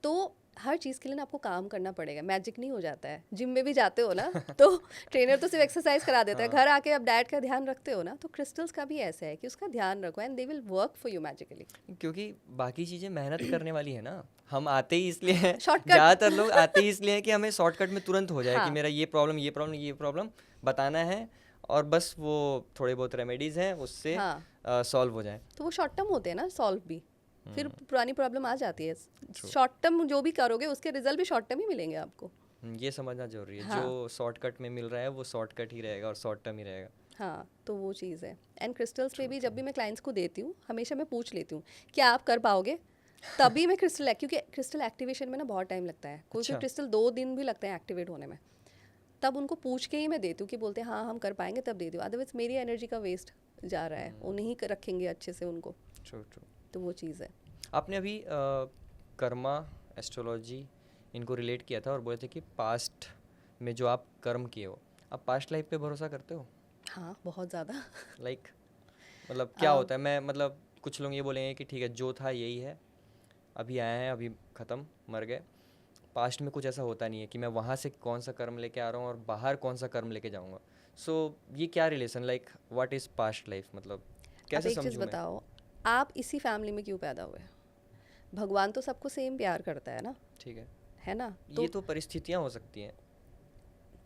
Speaker 1: तो हर चीज़ के लिए ना आपको काम करना पड़ेगा, मैजिक नहीं हो जाता है। जिम में भी जाते हो ना, तो ट्रेनर तो सिर्फ एक्सरसाइज करा देता है, घर आके आप डाइट का ध्यान रखते हो ना, तो क्रिस्टल्स का भी ऐसा है कि उसका ध्यान रखो and they will work for you magically.
Speaker 2: क्योंकि बाकी चीज़ें मेहनत करने वाली है ना, हम आते ही इसलिए हैं,
Speaker 1: Shortcut।
Speaker 2: ज़्यादातर लोग आते ही इसलिए हैं कि हमें शॉर्टकट में तुरंत हो जाए कि
Speaker 1: हाँ।
Speaker 2: मेरा ये प्रॉब्लम, ये प्रॉब्लम, ये प्रॉब्लम बताना है, और बस वो थोड़े बहुत रेमेडीज़ हैं उससे
Speaker 1: हाँ,
Speaker 2: सॉल्व हो जाए।
Speaker 1: तो वो शॉर्ट टर्म होते हैं ना सॉल्व भी, फिर पुरानी प्रॉब्लम आ जाती है। शॉर्ट टर्म जो भी करोगे उसके रिजल्ट भी शॉर्ट टर्म ही मिलेंगे आपको।
Speaker 2: ये समझना जरूरी है,
Speaker 1: हाँ
Speaker 2: जो शॉर्टकट में मिल रहा है वो शॉर्टकट ही रहेगा और शॉर्ट टर्म ही रहेगा।
Speaker 1: हाँ, तो वो चीज़ है। एंड क्रिस्टल्स पे
Speaker 2: ट्रू
Speaker 1: भी
Speaker 2: ट्रू।
Speaker 1: जब भी मैं क्लाइंट्स को देती हूँ हमेशा मैं पूछ लेती हूँ क्या आप कर पाओगे, तभी मैं क्रिस्टल, क्योंकि क्रिस्टल एक्टिवेशन में ना बहुत टाइम लगता है, कोई कोई
Speaker 2: अच्छा।
Speaker 1: क्रिस्टल 2 दिन भी लगते हैं एक्टिवेट होने में। तब उनको पूछ के ही मैं देती हूँ कि बोलते हैं हाँ हम कर पाएंगे, तब देती हूँ, अदरवाइज मेरी एनर्जी का वेस्ट जा रहा है, वो नहीं रखेंगे अच्छे से उनको।
Speaker 2: True true.
Speaker 1: तो वो चीज़ है।
Speaker 2: आपने अभी कर्मा, एस्ट्रोलॉजी इनको रिलेट किया था और बोले थे कि पास्ट में जो आप कर्म किए हो, आप पास्ट लाइफ पे भरोसा करते हो?
Speaker 1: हाँ बहुत ज़्यादा।
Speaker 2: लाइक मतलब क्या होता है, मैं मतलब कुछ लोग ये बोलेंगे कि ठीक है जो था यही है, अभी आए हैं, अभी ख़त्म, मर गए, पास्ट में कुछ ऐसा होता नहीं है कि मैं वहाँ से कौन सा कर्म लेके आ रहा हूँ और बाहर कौन सा कर्म लेके जाऊँगा। सो ये क्या relation, like what is past life, मतलब
Speaker 1: अब
Speaker 2: कैसे
Speaker 1: एक चीज़
Speaker 2: समझूँ मैं?
Speaker 1: बताओ, आप इसी फैमिली में क्यों पैदा हुए? भगवान तो सबको सेम प्यार करता है ना,
Speaker 2: ठीक
Speaker 1: है ना?
Speaker 2: है, ये तो परिस्थितियाँ हो सकती हैं,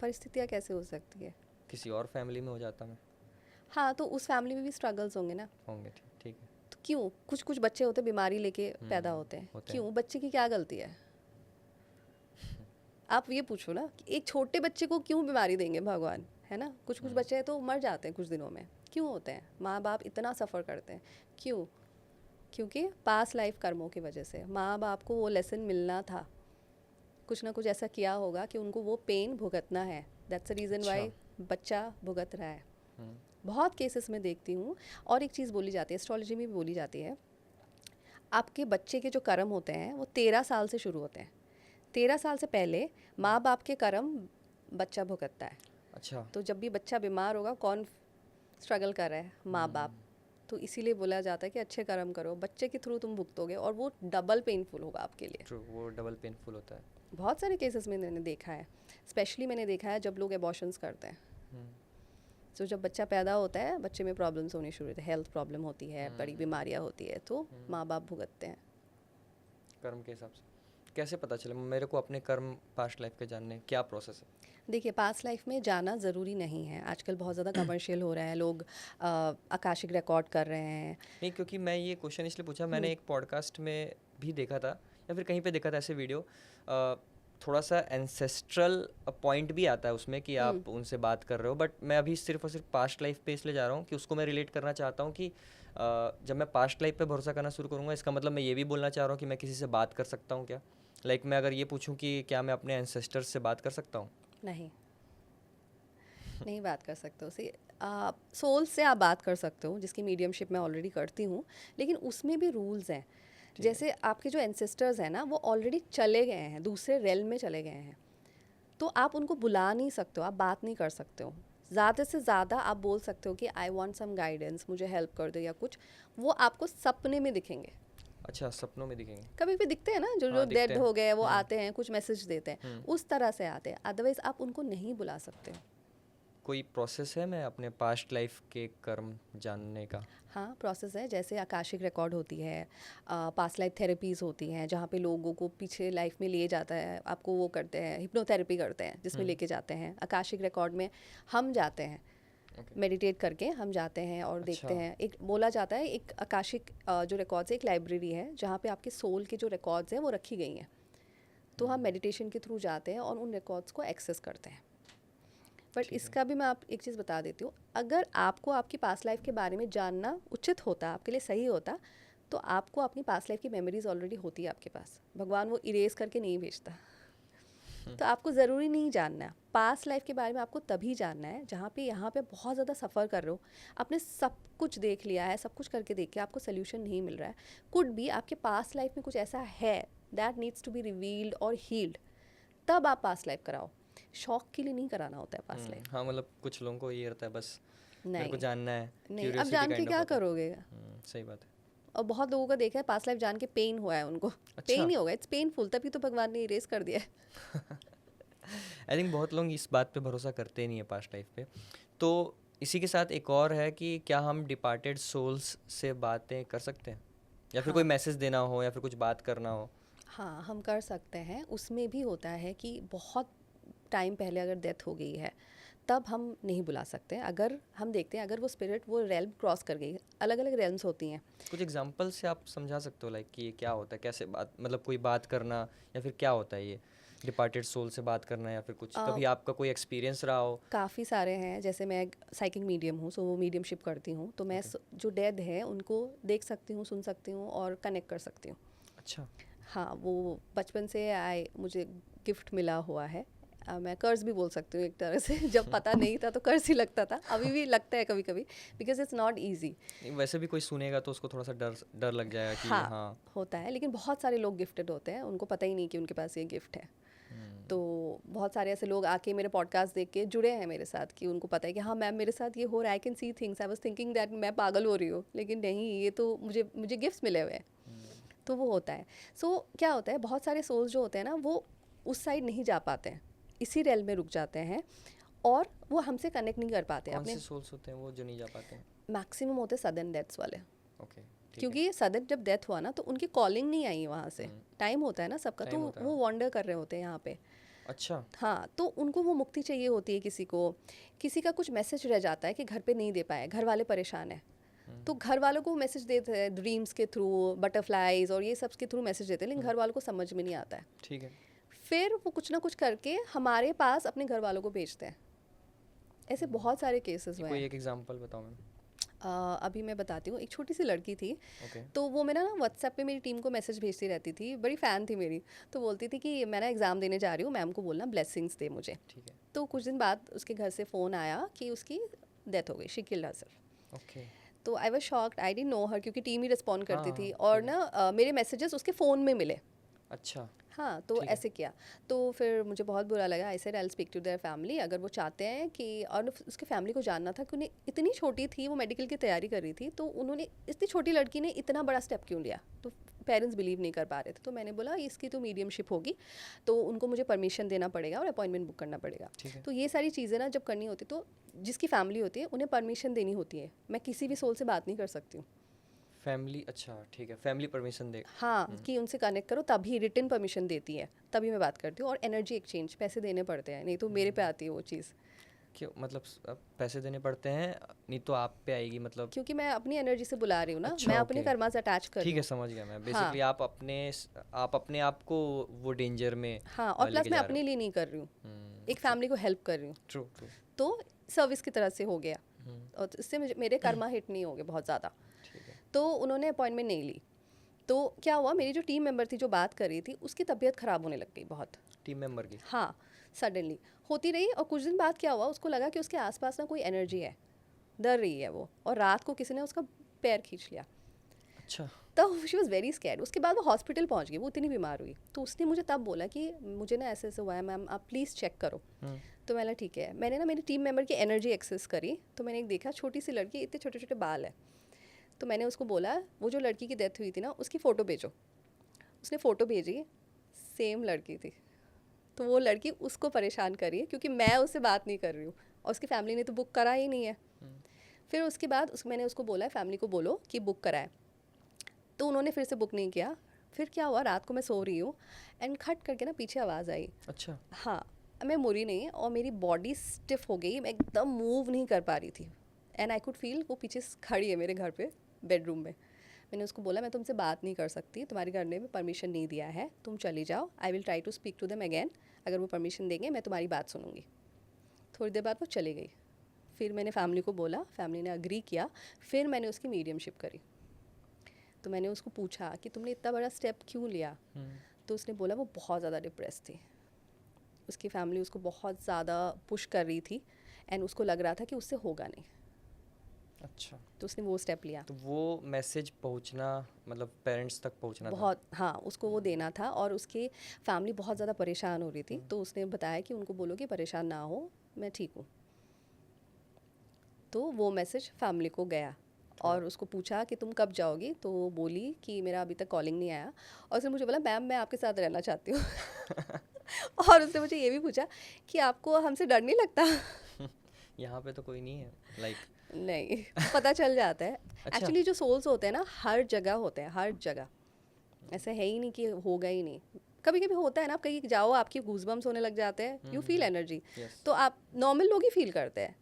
Speaker 1: परिस्थितियाँ कैसे हो सकती है?
Speaker 2: किसी और फैमिली में हो जाता मैं।
Speaker 1: हाँ तो उस फैमिली में भी स्ट्रगल्स होंगे ना।
Speaker 2: होंगे, ठीक ठीक है।
Speaker 1: तो क्यों कुछ कुछ बच्चे होते हैं बीमारी लेके पैदा होते हैं,
Speaker 2: होते हैं।
Speaker 1: क्यों? बच्चे की क्या गलती है? आप ये पूछो ना कि एक छोटे बच्चे को क्यों बीमारी देंगे भगवान, है ना? कुछ कुछ बच्चे तो मर जाते हैं कुछ दिनों में, क्यों होते हैं? माँ बाप इतना सफ़र करते हैं, क्यों? क्योंकि पास लाइफ कर्मों की वजह से माँ बाप को वो लेसन मिलना था, कुछ ना कुछ ऐसा किया होगा कि उनको वो पेन भुगतना है, दैट्स द रीज़न
Speaker 2: अच्छा।
Speaker 1: वाई बच्चा भुगत रहा है।
Speaker 2: हम्म,
Speaker 1: बहुत केसेस में देखती हूँ। और एक चीज़ बोली जाती है, एस्ट्रोलॉजी में भी बोली जाती है, आपके बच्चे के जो कर्म होते हैं वो 13 साल से शुरू होते हैं। 13 साल से पहले माँ बाप के कर्म बच्चा भुगतता है।
Speaker 2: अच्छा।
Speaker 1: तो जब भी बच्चा बीमार होगा कौन स्ट्रगल कर रहा है? माँ बाप। तो इसीलिए बोला जाता है कि अच्छे कर्म करो, बच्चे के थ्रू तुम भुगतोगे और वो डबल पेनफुल होगा आपके लिए।
Speaker 2: ट्रू, वो डबल पेनफुल होता है।
Speaker 1: बहुत सारे केसेस में मैंने देखा है, स्पेशली मैंने देखा है जब लोग एबॉर्शंस करते हैं।
Speaker 2: हम्म,
Speaker 1: तो जब बच्चा पैदा होता है बच्चे में प्रॉब्लम्स होनी शुरू होती है, हेल्थ प्रॉब्लम होती है, बड़ी बीमारियाँ होती है, तो माँ बाप भुगतते हैं।
Speaker 2: कर्म के हिसाब से कैसे पता चले मेरे को अपने कर्म पास्ट लाइफ के जानने, क्या प्रोसेस है?
Speaker 1: देखिए पास्ट लाइफ में जाना ज़रूरी नहीं है, आजकल बहुत ज़्यादा कमर्शियल हो रहा है, लोग आकाशिक रिकॉर्ड कर रहे हैं।
Speaker 2: नहीं, क्योंकि मैं ये क्वेश्चन इसलिए पूछा, मैंने एक पॉडकास्ट में भी देखा था या फिर कहीं पे देखा था ऐसे वीडियो, थोड़ा सा एंसेस्ट्रल पॉइंट भी आता है उसमें कि आप उनसे बात कर रहे हो, बट मैं अभी सिर्फ और सिर्फ पास्ट लाइफ पे इसलिए जा रहा हूँ कि उसको मैं रिलेट करना चाहता हूँ कि जब मैं पास्ट लाइफ पे भरोसा करना शुरू करूँगा, इसका मतलब मैं ये भी बोलना चाह रहा हूँ कि मैं किसी से बात कर सकता हूँ क्या? लाइक मैं अगर ये पूछूं कि क्या मैं अपने एंसेस्टर्स से बात कर सकता हूँ?
Speaker 1: नहीं, नहीं बात कर सकते हो उसे। सोल से आप बात कर सकते हो, जिसकी मीडियमशिप मैं ऑलरेडी करती हूँ, लेकिन उसमें भी रूल्स हैं। जैसे आपके जो एंसेस्टर्स हैं ना वो ऑलरेडी चले गए हैं, दूसरे रेल में चले गए हैं, तो आप उनको बुला नहीं सकते हो, आप बात नहीं कर सकते हो। ज़्यादा से ज़्यादा आप बोल सकते हो कि आई वांट सम गाइडेंस, मुझे हेल्प कर दो या कुछ। वो आपको सपने में दिखेंगे,
Speaker 2: अच्छा, सपनों में दिखेंगे?
Speaker 1: कभी भी दिखते हैं ना, जो जो
Speaker 2: हाँ, दिखते
Speaker 1: डेड
Speaker 2: हैं।
Speaker 1: हो गए वो आते हैं, कुछ मैसेज देते हैं,
Speaker 2: हम्म।
Speaker 1: उस तरह से आते हैं, अदरवाइज़ आप उनको नहीं बुला सकते हो।
Speaker 2: कोई प्रोसेस है मैं अपने पास्ट लाइफ के कर्म जानने का?
Speaker 1: हाँ प्रोसेस है, जैसे आकाशिक रिकॉर्ड होती है, पास्ट लाइफ थेरेपीज़ होती हैं जहाँ पे लोगों को पीछे लाइफ में लिए जाता है, आपको वो करते हैं, हिप्नोथेरेपी करते हैं जिसमें लेके जाते हैं। आकाशिक रिकॉर्ड में हम जाते हैं,
Speaker 2: Okay.
Speaker 1: मेडिटेट करके हम जाते हैं और देखते
Speaker 2: अच्छा।
Speaker 1: हैं। एक बोला जाता है एक आकाशिक जो रिकॉर्ड्स है, एक लाइब्रेरी है जहाँ पे आपके सोल के जो रिकॉर्ड्स हैं वो रखी गई हैं। तो हम मेडिटेशन के थ्रू जाते हैं और उन रिकॉर्ड्स को एक्सेस करते हैं। बट
Speaker 2: ठीक है।
Speaker 1: इसका भी मैं आप एक चीज़ बता देती हूँ, अगर आपको आपकी पास्ट लाइफ के बारे में जानना उचित होता, आपके लिए सही होता, तो आपको अपनी पास्ट लाइफ की मेमोरीज ऑलरेडी होती है आपके पास, भगवान वो इरेज करके नहीं भेजता। तो आपको ज़रूरी नहीं जानना, पास्ट लाइफ के बारे में आपको तभी जानना है जहाँ पे यहाँ पे बहुत ज़्यादा सफ़र कर रहे हो, आपने सब कुछ देख लिया है, सब कुछ करके देख के आपको सोल्यूशन नहीं मिल रहा है। कुड भी आपके पास्ट लाइफ में कुछ ऐसा है that needs to be revealed और हील्ड, तब आप पास्ट लाइफ कराओ। शौक के लिए नहीं कराना होता है पास्ट लाइफ।
Speaker 2: हाँ, मतलब कुछ लोगों को ये रहता है बस मेरे को
Speaker 1: नहीं
Speaker 2: जानना है,
Speaker 1: नहीं, अब
Speaker 2: क्यूरियोसिटी
Speaker 1: जान के
Speaker 2: काइंड ऑफ
Speaker 1: क्या
Speaker 2: होता है।
Speaker 1: करोगे?
Speaker 2: सही बात है।
Speaker 1: और बहुत लोगों का देखा है पास्ट लाइफ जान के पेन हुआ है उनको।
Speaker 2: अच्छा।
Speaker 1: पेन ही होगा, इट्स पेनफुल, तभी तो भगवान ने इरेज कर दिया है।
Speaker 2: आई थिंक बहुत लोग इस बात पे भरोसा करते नहीं है पास्ट लाइफ पे। तो इसी के साथ एक और है कि क्या हम डिपार्टेड सोल्स से बातें कर सकते हैं, या फिर कोई
Speaker 1: हाँ
Speaker 2: मैसेज देना हो या फिर कुछ बात करना हो?
Speaker 1: हाँ, हम कर सकते हैं। उसमें भी होता है कि बहुत टाइम पहले अगर डेथ हो गई है तब हम नहीं बुला सकते। अगर हम देखते हैं अगर वो स्पिरिट वो रेल्म क्रॉस कर गई, अलग अलग रेल्म्स होती हैं।
Speaker 2: कुछ एग्जांपल से आप समझा सकते हो, लाइक कि ये क्या होता है, कैसे बात, मतलब कोई बात करना या फिर क्या होता है ये? डिपार्टेड सोल से बात करना या फिर कुछ
Speaker 1: अ,
Speaker 2: कभी आपका कोई एक्सपीरियंस रहा हो?
Speaker 1: काफ़ी सारे हैं, जैसे मैं साइकिक मीडियम हूँ, सो वो मीडियमशिप करती हूँ, तो मैं
Speaker 2: ओके।
Speaker 1: जो डेड है उनको देख सकती हूँ, सुन सकती हूँ और कनेक्ट कर सकती हूँ।
Speaker 2: अच्छा।
Speaker 1: हाँ, वो बचपन से मुझे गिफ्ट मिला हुआ है। मैं कर्स भी बोल सकती हूँ एक तरह से। जब पता नहीं था तो कर्स ही लगता था, अभी भी लगता है कभी कभी, बिकॉज इट्स नॉट ईजी।
Speaker 2: नहीं, वैसे भी कोई सुनेगा तो उसको थोड़ा सा डर डर लग जाएगा कि
Speaker 1: हाँ,
Speaker 2: हाँ।
Speaker 1: होता है, लेकिन बहुत सारे लोग गिफ्टेड होते हैं, उनको पता ही नहीं कि उनके पास ये गिफ्ट है। तो बहुत सारे ऐसे लोग आके मेरे पॉडकास्ट देख के जुड़े हैं मेरे साथ, कि उनको पता है कि हाँ मैम मेरे साथ ये हो रहा है, I can see things, I was thinking that मैं पागल हो रही हूँ, लेकिन नहीं, ये तो मुझे मुझे गिफ्ट्स मिले हुए हैं। तो वो होता है। सो क्या होता है, बहुत सारे सोल्स जो होते हैं ना, वो उस साइड नहीं जा पाते हैं, इसी रेल में रुक जाते हैं और वो हमसे कनेक्ट नहीं कर पाते
Speaker 2: कौन
Speaker 1: अपने।
Speaker 2: से सोल्स होते हैं वो जो नहीं जा पाते हैं?
Speaker 1: मैक्सिमम होते सडन डेथ्स वाले,
Speaker 2: ओके, ठीक है।
Speaker 1: क्योंकि सडन जब डेथ हुआ ना तो उनकी कॉलिंग नहीं आई वहाँ से। टाइम होता है ना सबका, तो
Speaker 2: टाइम होता है।
Speaker 1: वो वॉन्डर कर रहे होते हैं यहाँ पे।
Speaker 2: अच्छा।
Speaker 1: हाँ, तो उनको वो मुक्ति चाहिए होती है। किसी का कुछ मैसेज रह जाता है कि घर पे नहीं दे पाए, घर वाले परेशान है, तो घर वालों को मैसेज देते हैं ड्रीम्स के थ्रू, बटरफ्लाइज और ये सब के थ्रू मैसेज देते हैं, लेकिन घर वालों को समझ में नहीं आता है।
Speaker 2: ठीक है।
Speaker 1: फिर वो कुछ ना कुछ करके हमारे पास अपने घर वालों को भेजते हैं। ऐसे बहुत सारे केसेस हुए
Speaker 2: कोई
Speaker 1: हैं।
Speaker 2: एक एग्जांपल बताओ मैम।
Speaker 1: अभी मैं बताती हूँ। एक छोटी सी लड़की थी,
Speaker 2: ओके।
Speaker 1: तो वो मेरा ना व्हाट्सएप पे मेरी टीम को मैसेज भेजती रहती थी, बड़ी फ़ैन थी मेरी। तो बोलती थी कि मैं ना एग्ज़ाम देने जा रही हूँ, मैम को बोलना ब्लेसिंग्स दे मुझे।
Speaker 2: ठीक है।
Speaker 1: तो कुछ दिन बाद उसके घर से फ़ोन आया कि उसकी डेथ हो गई, शी किल्ड हरसेल्फ।
Speaker 2: ओके।
Speaker 1: तो I was shocked, I didn't know her, क्योंकि टीम ही रिस्पॉन्ड करती
Speaker 2: हाँ,
Speaker 1: थी, और
Speaker 2: ठीक है।
Speaker 1: ना मेरे मैसेजेस उसके फ़ोन में मिले।
Speaker 2: अच्छा।
Speaker 1: हाँ, तो
Speaker 2: ठीक है।
Speaker 1: ऐसे किया। तो फिर मुझे बहुत बुरा लगा। I said I will speak to their family, अगर वो चाहते हैं कि, और उसके फैमिली को जानना था कि उन्हें, इतनी छोटी थी वो, मेडिकल की तैयारी कर रही थी, तो उन्होंने, इतनी छोटी लड़की ने इतना बड़ा स्टेप क्यों लिया? तो पेरेंट्स बिलीव नहीं कर पा रहे थे। तो मैंने बोला इसकी तो मीडियमशिप होगी, तो उनको मुझे परमिशन देना पड़ेगा और अपॉइंटमेंट बुक करना पड़ेगा।
Speaker 2: ठीक है।
Speaker 1: तो ये सारी चीज़ें ना जब करनी होती, तो जिसकी फैमिली होती है उन्हें परमिशन देनी होती है। मैं किसी भी सोल से बात नहीं कर सकती हूँ।
Speaker 2: फैमिली, अच्छा ठीक है, फैमिली परमिशन दे।
Speaker 1: हाँ, कि उनसे कनेक्ट करो, तभी रिटन परमिशन देती है, तभी मैं बात करती हूँ। और एनर्जी एक्सचेंज, पैसे देने पड़ते हैं, नहीं तो मेरे पे आती है वो चीज़।
Speaker 2: क्यों, मतलब अब पैसे देने पड़ते हैं, नहीं तो आप पे आएगी मतलब?
Speaker 1: क्योंकि मैं अपनी एनर्जी से बुला रही हूँ ना,
Speaker 2: अच्छा,
Speaker 1: मैं अपने
Speaker 2: ओके।
Speaker 1: कर्मा से अटैच कर रही
Speaker 2: ठीक है,
Speaker 1: हूँ।
Speaker 2: समझ गया मैं।
Speaker 1: हाँ,
Speaker 2: बेसिकली आप अपने आप को वो डेंजर में
Speaker 1: हाँ, और प्लस
Speaker 2: लेके
Speaker 1: मैं
Speaker 2: जा रहे
Speaker 1: अपने
Speaker 2: हो।
Speaker 1: लिए नहीं कर रही हूँ, एक फैमिली को हेल्प कर रही हूँ,
Speaker 2: ट्रू ट्रू।
Speaker 1: तो सर्विस की तरह से हो गया। और इससे मेरे कर्मा हिट नहीं हो गए बहुत ज़्यादा।
Speaker 2: ठीक है।
Speaker 1: तो उन्होंने अपॉइंटमेंट नहीं ली। तो क्या हुआ, मेरी जो टीम मेंबर थी जो बात कर रही थी, उसकी तबीयत ख़राब होने लग गई बहुत।
Speaker 2: टीम मेंबर की?
Speaker 1: हाँ, सडनली होती रही, और कुछ दिन बाद क्या हुआ, उसको लगा कि उसके आसपास ना कोई एनर्जी है, डर रही है वो, और रात को किसी ने उसका पैर खींच लिया।
Speaker 2: अच्छा।
Speaker 1: तब शी वॉज वेरी स्कैर्ड। उसके बाद वो हॉस्पिटल पहुंच गई, वो इतनी बीमार हुई। तो उसने मुझे तब बोला कि मुझे ना ऐसे ऐसे हुआ है मैम, आप प्लीज़ चेक करो। तो मैंने ठीक है, मैंने ना मेरी टीम मेंबर की एनर्जी एक्सेस करी, तो मैंने एक देखा छोटी सी लड़की, इतने छोटे छोटे बाल है। तो मैंने उसको बोला, वो जो लड़की की डेथ हुई थी ना, उसकी फ़ोटो भेजो। उसने फ़ोटो भेजी, सेम लड़की थी। तो वो लड़की उसको परेशान कर रही है, क्योंकि मैं उससे बात नहीं कर रही हूँ, और उसकी फैमिली ने तो बुक करा ही नहीं है। फिर उसके बाद मैंने उसको बोला, फैमिली को बोलो कि बुक कराए। तो उन्होंने फिर से बुक नहीं किया। फिर क्या हुआ, रात को मैं सो रही हूँ, एंड खट करके ना पीछे आवाज़ आई।
Speaker 2: अच्छा।
Speaker 1: हाँ, मैं मुड़ी नहीं, और मेरी बॉडी स्टिफ हो गई, मैं एकदम मूव नहीं कर पा रही थी, एंड आई कुड फील वो पीछे खड़ी है मेरे घर पे, बेडरूम में। मैंने उसको बोला, मैं तुमसे बात नहीं कर सकती, तुम्हारे घर ने परमिशन नहीं दिया है, तुम चली जाओ, I will try to speak to them again, अगर वो परमिशन देंगे मैं तुम्हारी बात सुनूंगी। थोड़ी देर बाद वो चली गई। फिर मैंने फैमिली को बोला, फैमिली ने अग्री किया। फिर मैंने उसकी मीडियमशिप करी। तो मैंने उसको पूछा कि तुमने इतना बड़ा स्टेप क्यों लिया? तो उसने बोला वो बहुत ज़्यादा डिप्रेस थी, उसकी फैमिली उसको बहुत ज़्यादा पुश कर रही थी, एंड उसको लग रहा था कि उससे होगा नहीं।
Speaker 2: अच्छा।
Speaker 1: तो उसने वो स्टेप लिया।
Speaker 2: तो वो मैसेज पहुंचना, मतलब पेरेंट्स तक पहुंचना था?
Speaker 1: बहुत, हाँ, उसको वो देना था, और उसकी फैमिली बहुत ज़्यादा परेशान हो रही थी। तो उसने बताया कि उनको बोलो कि परेशान ना हो, मैं ठीक हूँ। तो वो मैसेज फैमिली को गया, और उसको पूछा कि तुम कब जाओगी? तो वो बोली कि मेरा अभी तक कॉलिंग नहीं आया। और उसने मुझे बोला, मैम मैं आपके साथ रहना चाहती हूँ। और उसने मुझे ये भी पूछा कि आपको हमसे डर नहीं लगता?
Speaker 2: यहाँ पे तो कोई नहीं है, लाइक
Speaker 1: नहीं, पता चल जाता है।
Speaker 2: अच्छा।
Speaker 1: एक्चुअली जो सोल्स होते हैं ना, हर जगह होते हैं, हर जगह। ऐसा है ही नहीं कि होगा ही नहीं। कभी कभी होता है ना, आप कहीं जाओ, आपकी गूज़बम्स होने लग जाते हैं, यू फील एनर्जी।
Speaker 2: यस।
Speaker 1: तो आप नॉर्मल लोग ही फील करते हैं।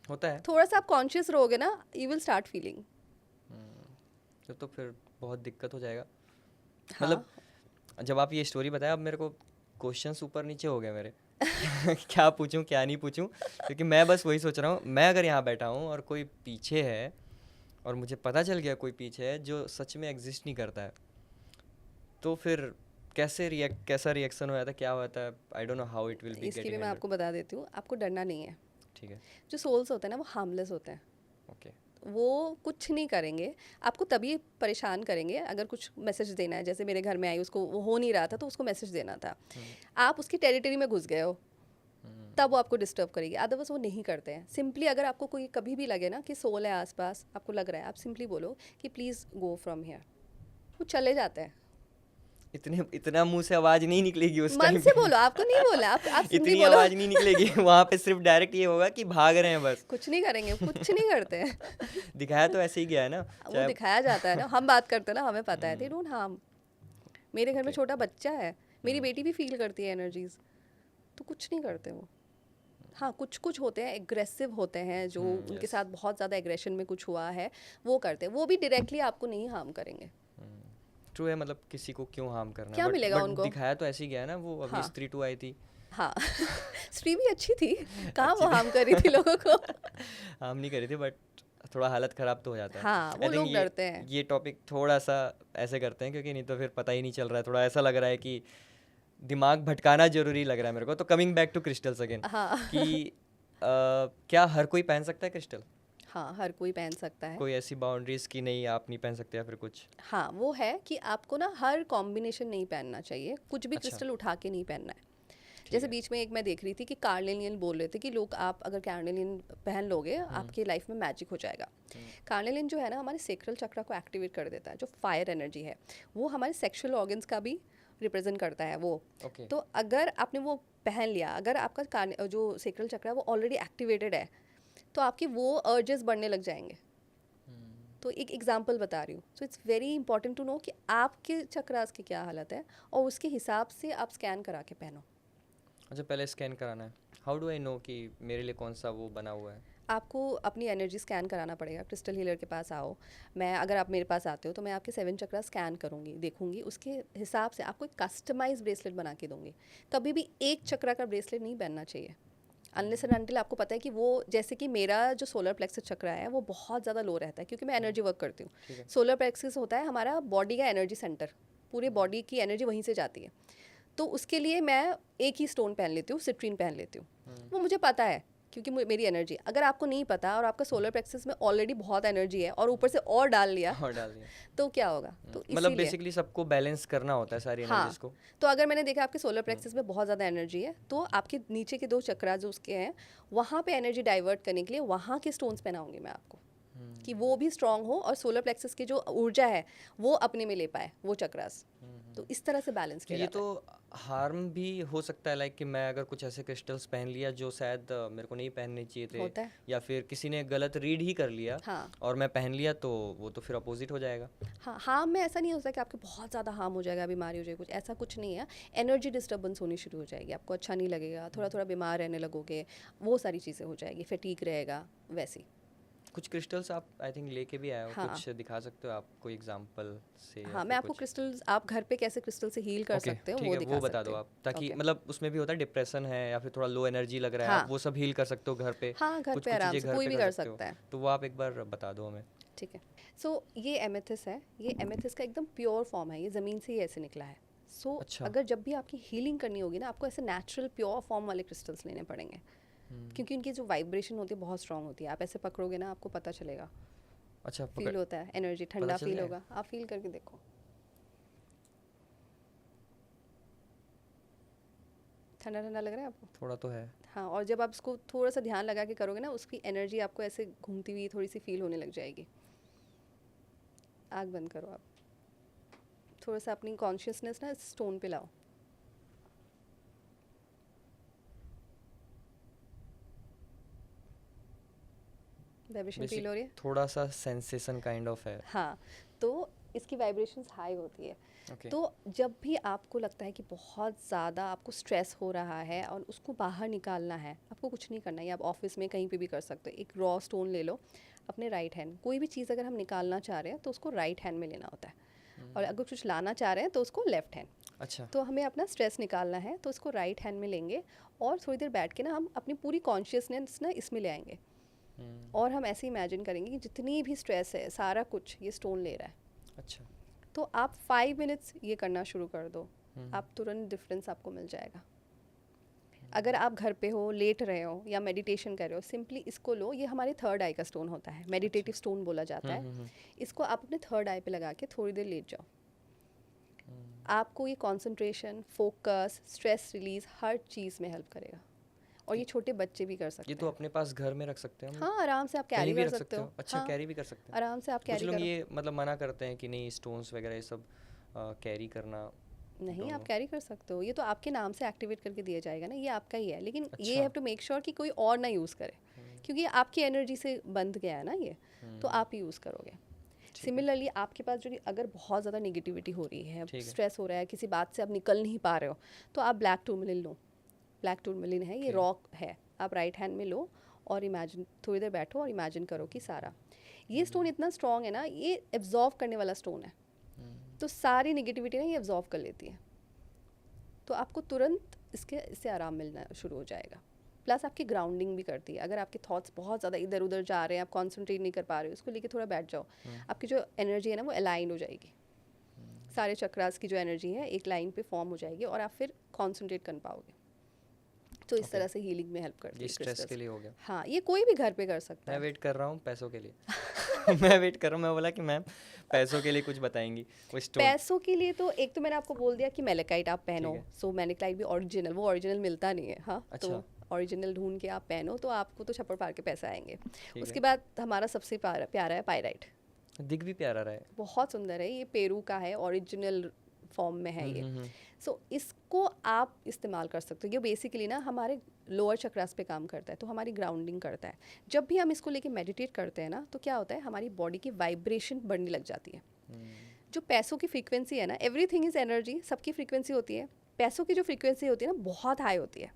Speaker 2: होता है।
Speaker 1: थोड़ा सा आप कॉन्शियस रहोगे ना, यू विल स्टार्ट फीलिंग।
Speaker 2: तो फिर बहुत दिक्कत हो जाएगा।
Speaker 1: हाँ,
Speaker 2: मतलब जब आप ये स्टोरी बताया, अब मेरे को क्वेश्चंस ऊपर नीचे हो गए मेरे क्या पूछूं क्या नहीं पूछूं, क्योंकि मैं बस वही सोच रहा हूँ, मैं अगर यहाँ बैठा हूँ और कोई पीछे है और मुझे पता चल गया कोई पीछे है जो सच में एग्जिस्ट नहीं करता है, तो फिर कैसा रिएक्शन हो जाता है, क्या होता है, I don't know how it will be
Speaker 1: इसकी
Speaker 2: गेटिंग
Speaker 1: भी मैं
Speaker 2: हैंडल्ड।
Speaker 1: आपको बता देती हूँ, आपको डरना नहीं है।
Speaker 2: ठीक है।
Speaker 1: जो सोल्स होते हैं ना वो हार्मलेस होते हैं,
Speaker 2: ओके।
Speaker 1: वो कुछ नहीं करेंगे। आपको तभी परेशान करेंगे अगर कुछ मैसेज देना है, जैसे मेरे घर में आई, उसको वो हो नहीं रहा था तो उसको मैसेज देना था, आप उसकी टेरिटरी में घुस गए हो, तब वो आपको डिस्टर्ब करेगी, अदरवाइज वो नहीं करते हैं। सिंपली अगर आपको कोई कभी भी लगे ना कि सोल है आसपास, आपको लग रहा है, आप सिंपली बोलो कि प्लीज़ गो फ्रॉम हियर, वो चले जाते हैं।
Speaker 2: इतना मुंह से आवाज नहीं निकलेगी उस
Speaker 1: मन
Speaker 2: टाइम
Speaker 1: से
Speaker 2: पे
Speaker 1: बोलो, आपको नहीं बोला, आप सिंपली
Speaker 2: इतनी
Speaker 1: बोलो।
Speaker 2: आवाज नहीं निकलेगी वहां पे, सिर्फ डायरेक्ट ये होगा कि भाग रहे हैं बस।
Speaker 1: कुछ नहीं करेंगे, कुछ नहीं करते हैं।
Speaker 2: दिखाया तो ऐसे ही गया है ना,
Speaker 1: वो दिखाया जाता है ना, हम बात करते हैं ना, हमें पता है, दे
Speaker 2: हम्म,
Speaker 1: डोंट हार्म। मेरे घर में
Speaker 2: ओके।
Speaker 1: छोटा बच्चा है, मेरी
Speaker 2: हम्म,
Speaker 1: बेटी भी फील करती है एनर्जीज, तो कुछ नहीं करते वो। हाँ, कुछ कुछ होते हैं एग्रेसिव होते हैं, जो उनके
Speaker 2: यस।
Speaker 1: साथ बहुत ज़्यादा एग्रेशन में कुछ हुआ है, वो करते हैं, वो भी डायरेक्टली आपको नहीं हार्म करेंगे।
Speaker 2: ट्रू है, मतलब किसी को क्यों हार्म करना है,
Speaker 1: क्या
Speaker 2: बट
Speaker 1: मिलेगा
Speaker 2: बट
Speaker 1: उनको?
Speaker 2: दिखाया तो ऐसे ही गया है ना, वो अभी
Speaker 1: हाँ
Speaker 2: स्त्री 2 आई थी।
Speaker 1: हाँ स्त्री भी अच्छी थी, कहाँ
Speaker 2: अच्छी
Speaker 1: वो हार्म कर रही थी लोगों को।
Speaker 2: हार्म नहीं करी थी, बट थोड़ा हालत ख़राब तो हो जाता है।
Speaker 1: हाँ, वो
Speaker 2: आई थिंक
Speaker 1: लोग डरते हैं।
Speaker 2: ये टॉपिक थोड़ा सा ऐसे करते हैं, क्योंकि नहीं तो फिर पता ही नहीं चल रहा है, थोड़ा ऐसा लग रहा है कि दिमाग भटकाना ज़रूरी लग रहा है मेरे को। तो coming back to crystals again,
Speaker 1: हाँ
Speaker 2: कि क्या हर कोई पहन सकता है क्रिस्टल?
Speaker 1: हाँ, हर कोई पहन सकता है।
Speaker 2: कोई ऐसी बाउंड्रीज़ की नहीं आप नहीं पहन सकते या फिर कुछ?
Speaker 1: हाँ, वो है कि आपको ना हर कॉम्बिनेशन नहीं पहनना चाहिए, कुछ भी
Speaker 2: अच्छा,
Speaker 1: क्रिस्टल उठा के नहीं पहनना है।
Speaker 2: ठीक
Speaker 1: जैसे
Speaker 2: है।
Speaker 1: बीच में एक मैं देख रही थी कि कार्नेलियन बोल रहे थे कि लोग, आप अगर कार्नेलियन पहन लोगे आपके लाइफ में मैजिक हो जाएगा। कार्नेलियन जो है ना, हमारे सेक्रल चक्र को एक्टिवेट कर देता है, जो फायर एनर्जी है, वो हमारे सेक्सुअल ऑर्गन्स का भी रिप्रेजेंट करता है वो।
Speaker 2: ओके।
Speaker 1: तो अगर आपने वो पहन लिया, अगर आपका जो सेक्रल चक्र है वो ऑलरेडी एक्टिवेटेड है, तो आपके वो अर्जेस बढ़ने लग जाएंगे। तो एक एग्जांपल बता रही हूँ। So it's very important to know कि आपके चक्रास की क्या हालत है, और उसके हिसाब से आप स्कैन करा के पहनो।
Speaker 2: अच्छा, पहले स्कैन कराना है। हाउ डू आई नो कि मेरे लिए कौन सा वो बना हुआ है?
Speaker 1: आपको अपनी एनर्जी स्कैन कराना पड़ेगा। क्रिस्टल हीलर के पास आओ, मैं, अगर आप मेरे पास आते हो तो मैं आपके 7 चक्रा स्कैन करूँगी, देखूंगी, उसके हिसाब से आपको एक कस्टमाइज ब्रेसलेट बना के दूंगी। कभी भी एक चक्रा का ब्रेसलेट नहीं पहनना चाहिए अनलेस एंड अनटिल आपको पता है कि वो, जैसे कि मेरा जो सोलर प्लेक्सस चक्रा है वो बहुत ज़्यादा लो रहता है, क्योंकि मैं एनर्जी वर्क करती हूँ।
Speaker 2: ठीक है।
Speaker 1: सोलर प्लेक्सस होता है हमारा बॉडी का एनर्जी सेंटर, पूरे बॉडी की एनर्जी वहीं से जाती है। तो उसके लिए मैं एक ही स्टोन पहन लेती हूँ, सिट्रीन पहन लेती हूँ। वो मुझे पता है, क्योंकि मेरी एनर्जी, अगर आपको नहीं पता और आपका सोलर प्लेक्सस में ऑलरेडी बहुत एनर्जी है और ऊपर से और डाल लिया
Speaker 2: और डाल दिया।
Speaker 1: तो क्या होगा? तो
Speaker 2: मतलब
Speaker 1: इसीलिए
Speaker 2: बेसिकली सबको बैलेंस करना होता है सारी
Speaker 1: हाँ,
Speaker 2: एनर्जीज को।
Speaker 1: तो अगर मैंने देखा आपके सोलर प्लेक्सस में बहुत ज़्यादा एनर्जी है, तो आपके नीचे के 2 चक्रा जो उसके हैं, वहाँ पे एनर्जी डाइवर्ट करने के लिए वहाँ के स्टोन्स पहनाऊंगी मैं आपको, कि वो भी स्ट्रांग हो और सोलर प्लेक्सस की जो ऊर्जा है वो अपने में ले पाए वो चक्रास। तो इस तरह से बैलेंस
Speaker 2: तो
Speaker 1: किया
Speaker 2: ये
Speaker 1: जाता
Speaker 2: तो हार्म भी हो सकता है, लाइक कि मैं अगर कुछ ऐसे क्रिस्टल्स पहन लिया जो शायद मेरे को नहीं पहनने चाहिए
Speaker 1: है।
Speaker 2: थे,
Speaker 1: होता है।
Speaker 2: या फिर किसी ने गलत रीड ही कर लिया
Speaker 1: हाँ
Speaker 2: और मैं पहन लिया, तो वो तो फिर अपोजिट हो जाएगा।
Speaker 1: हाँ, हार्म में ऐसा नहीं होता कि आपके बहुत ज़्यादा हार्म हो जाएगा, बीमारी हो जाएगी, कुछ ऐसा कुछ नहीं है। एनर्जी डिस्टर्बेंस होनी शुरू हो जाएगी, आपको अच्छा नहीं लगेगा, थोड़ा थोड़ा बीमार रहने लगोगे, वो सारी चीज़ें हो जाएगी, फटीग रहेगा, वैसी।
Speaker 2: कुछ क्रिस्टल्स आप आई थिंक लेके भी आए हो,
Speaker 1: हाँ
Speaker 2: कुछ दिखा सकते हो आप कोई एग्जांपल से या
Speaker 1: हाँ, मैं
Speaker 2: फिर
Speaker 1: आपको
Speaker 2: कुछ?
Speaker 1: क्रिस्टल्स, आप घर पे कैसे क्रिस्टल से हील कर
Speaker 2: ओके,
Speaker 1: सकते हो
Speaker 2: ठीक
Speaker 1: वो
Speaker 2: है,
Speaker 1: दिखा
Speaker 2: वो बता
Speaker 1: सकते
Speaker 2: दो
Speaker 1: हैं।
Speaker 2: आप, ताकि
Speaker 1: ओके।
Speaker 2: मतलब उसमें भी होता है डिप्रेशन है या फिर थोड़ा लो एनर्जी लग रहा है,
Speaker 1: हाँ
Speaker 2: आप वो सब हील कर सकते हो घर पे।
Speaker 1: हाँ, घर
Speaker 2: कुछ
Speaker 1: पे
Speaker 2: कुछ
Speaker 1: आराम
Speaker 2: चीज़ें
Speaker 1: से
Speaker 2: घर
Speaker 1: कोई
Speaker 2: पे
Speaker 1: भी
Speaker 2: कर
Speaker 1: कर
Speaker 2: सकते हो,
Speaker 1: सकता है।
Speaker 2: तो वो आप एक बार बता दो हमें।
Speaker 1: ठीक है। सो ये एमेथिस है, ये एमेथिस का एकदम प्योर फॉर्म है, ये ज़मीन से ही ऐसे निकला है। सो
Speaker 2: अच्छा।
Speaker 1: अगर जब भी आपकी हीलिंग करनी होगी ना, आपको ऐसे नेचुरल प्योर फॉर्म वाले क्रिस्टल्स लेने पड़ेंगे, क्योंकि उनकी जो वाइब्रेशन होती है बहुत स्ट्रांग होती है। आप ऐसे पकड़ोगे ना, आपको पता चलेगा,
Speaker 2: अच्छा,
Speaker 1: फील
Speaker 2: पकड़
Speaker 1: होता है, एनर्जी
Speaker 2: पता
Speaker 1: ठंडा
Speaker 2: चल
Speaker 1: फील
Speaker 2: जाएगा?
Speaker 1: होगा, आप फील करके देखो, ठंडा ठंडा लग रहा है आपको?
Speaker 2: थोड़ा तो है।
Speaker 1: हाँ, और जब आप इसको थोड़ा सा ध्यान लगा के करोगे ना, उसकी एनर्जी आपको ऐसे घूमती हुई थोड़ी सी फील होने लग जाएगी। आँख बंद करो आप, थोड़ा सा अपनी कॉन्शियसनेस ना स्टोन पे लाओ। वाइब्रेशन फील हो रही है?
Speaker 2: थोड़ा सा सेंसेशन काइंड ऑफ है।
Speaker 1: हाँ, तो इसकी वाइब्रेशंस हाई होती है।
Speaker 2: ओके।
Speaker 1: तो जब भी आपको लगता है कि बहुत ज़्यादा आपको स्ट्रेस हो रहा है और उसको बाहर निकालना है, आपको कुछ नहीं करना है, आप ऑफिस में कहीं पे भी कर सकते हो। एक रॉ स्टोन ले लो अपने राइट हैंड, कोई भी चीज़ अगर हम निकालना चाह रहे हैं तो उसको राइट हैंड में लेना होता है। और अगर कुछ लाना चाह रहे हैं तो उसको लेफ्ट हैंड।
Speaker 2: अच्छा।
Speaker 1: तो हमें अपना स्ट्रेस निकालना है तो उसको राइट हैंड में लेंगे और थोड़ी देर बैठ के ना हम अपनी पूरी कॉन्शियसनेस ना इसमें ले आएंगे और हम ऐसे इमेजिन करेंगे कि जितनी भी स्ट्रेस है सारा कुछ ये स्टोन ले रहा है।
Speaker 2: अच्छा।
Speaker 1: तो आप 5 मिनट्स ये करना शुरू कर दो, आप तुरंत डिफरेंस आपको मिल जाएगा। अगर आप घर पे हो, लेट रहे हो या मेडिटेशन कर रहे हो, सिंपली इसको लो। ये हमारे थर्ड आई का स्टोन होता है, मेडिटेटिव स्टोन बोला जाता है। इसको आप अपने थर्ड आई पे लगा के थोड़ी देर लेट जाओ। आपको ये कंसंट्रेशन, फोकस, स्ट्रेस रिलीज हर चीज़ में हेल्प करेगा। और ये छोटे बच्चे भी कर सकते
Speaker 2: ये
Speaker 1: हैं।
Speaker 2: तो अपने पास घर में रख सकते हैं हम?
Speaker 1: हाँ, आराम से आप कैरी
Speaker 2: कहीं भी
Speaker 1: कर
Speaker 2: रख
Speaker 1: सकते हो।
Speaker 2: अच्छा,
Speaker 1: हाँ,
Speaker 2: कैरी भी कर सकते हैं?
Speaker 1: आराम से आप
Speaker 2: कुछ
Speaker 1: कैरी
Speaker 2: लोग
Speaker 1: करो।
Speaker 2: ये मतलब मना करते हैं कि नहीं, स्टोन्स वगैरह ये सब कैरी करना।
Speaker 1: नहीं,
Speaker 2: don't
Speaker 1: आप
Speaker 2: know।
Speaker 1: कैरी कर सकते हो। ये तो आपके नाम से एक्टिवेट करके दिया जाएगा ना, ये आपका ही है। लेकिन ये
Speaker 2: अच्छा।
Speaker 1: हैव टू मेक श्योर कि कोई और ना यूज़ करे, क्योंकि ये आपकी एनर्जी से बंध गया है ना ये, तो आप ही यूज़ करोगे। सिमिलरली आपके पास जो अगर बहुत ज़्यादा नेगेटिविटी हो रही है,
Speaker 2: ठीक है।
Speaker 1: स्ट्रेस हो रहा है, किसी बात से आप निकल नहीं पा रहे हो, तो आप ब्लैक टूरमैलिन लो। ब्लैक टूरमैलिन है, ये
Speaker 2: Okay।
Speaker 1: रॉक है। आप राइट हैंड में लो और इमेजिन, थोड़ी देर बैठो और इमेजिन करो कि सारा ये स्टोन इतना स्ट्रॉन्ग है ना, ये एब्जॉर्व करने वाला स्टोन है। तो सारी नेगेटिविटी ना ये एब्जॉर्व कर लेती है। तो आपको तुरंत इससे आराम मिलना शुरू हो जाएगा। प्लस आपकी ग्राउंडिंग भी करती है। अगर आपके थॉट्स बहुत ज़्यादा इधर उधर जा रहे हैं, आप कॉन्सेंट्रेट नहीं कर पा रहे हो, उसको लेके थोड़ा बैठ जाओ। आपकी जो एनर्जी है ना वो अलाइन हो जाएगी। सारे चक्रास की जो एनर्जी है एक लाइन पे फॉर्म हो जाएगी और आप फिर कॉन्सेंट्रेट कर पाओगे। तो इस तरह से हीलिंग में हेल्प करती
Speaker 2: ये
Speaker 1: है
Speaker 2: स्ट्रेस
Speaker 1: crystals।
Speaker 2: के लिए हो गया।
Speaker 1: हाँ, ये कोई भी घर पे कर सकता
Speaker 2: मैं
Speaker 1: है।
Speaker 2: वेट कर रहा हूँ पैसों के लिए। मैं वेट कर रहा हूँ, मैं बोला कि मैम पैसों के लिए कुछ बताएंगी वो स्टोन।
Speaker 1: पैसों के लिए तो एक तो मैंने आपको बोल दिया कि मेलेकाइट आप पहनो।
Speaker 2: ठीक है।
Speaker 1: सो मेलेकाइट भी ओरिजिनल, वो ओरिजिनल मिलता नहीं है। हाँ,
Speaker 2: अच्छा।
Speaker 1: तो ओरिजिनल ढूंढ के आप पहनो तो आपको तो छप्पर पार के पैसे आएंगे।
Speaker 2: ठीक
Speaker 1: उसके
Speaker 2: है।
Speaker 1: बाद हमारा सबसे प्यारा है पायराइट।
Speaker 2: दिख भी प्यारा रहा है।
Speaker 1: बहुत सुंदर है, ये पेरू का है, ओरिजिनल फॉर्म में है ये।
Speaker 2: हम्म।
Speaker 1: सो इसको आप इस्तेमाल कर सकते हो। ये बेसिकली ना हमारे लोअर चक्रास पे काम करता है, तो हमारी ग्राउंडिंग करता है। जब भी हम इसको लेके मेडिटेट करते हैं ना, तो क्या होता है, हमारी बॉडी की वाइब्रेशन बढ़ने लग जाती है। जो पैसों की फ्रीक्वेंसी है ना, एवरीथिंग इज़ एनर्जी, सबकी फ्रीक्वेंसी होती है। पैसों की जो फ्रीक्वेंसी होती है ना बहुत हाई होती है।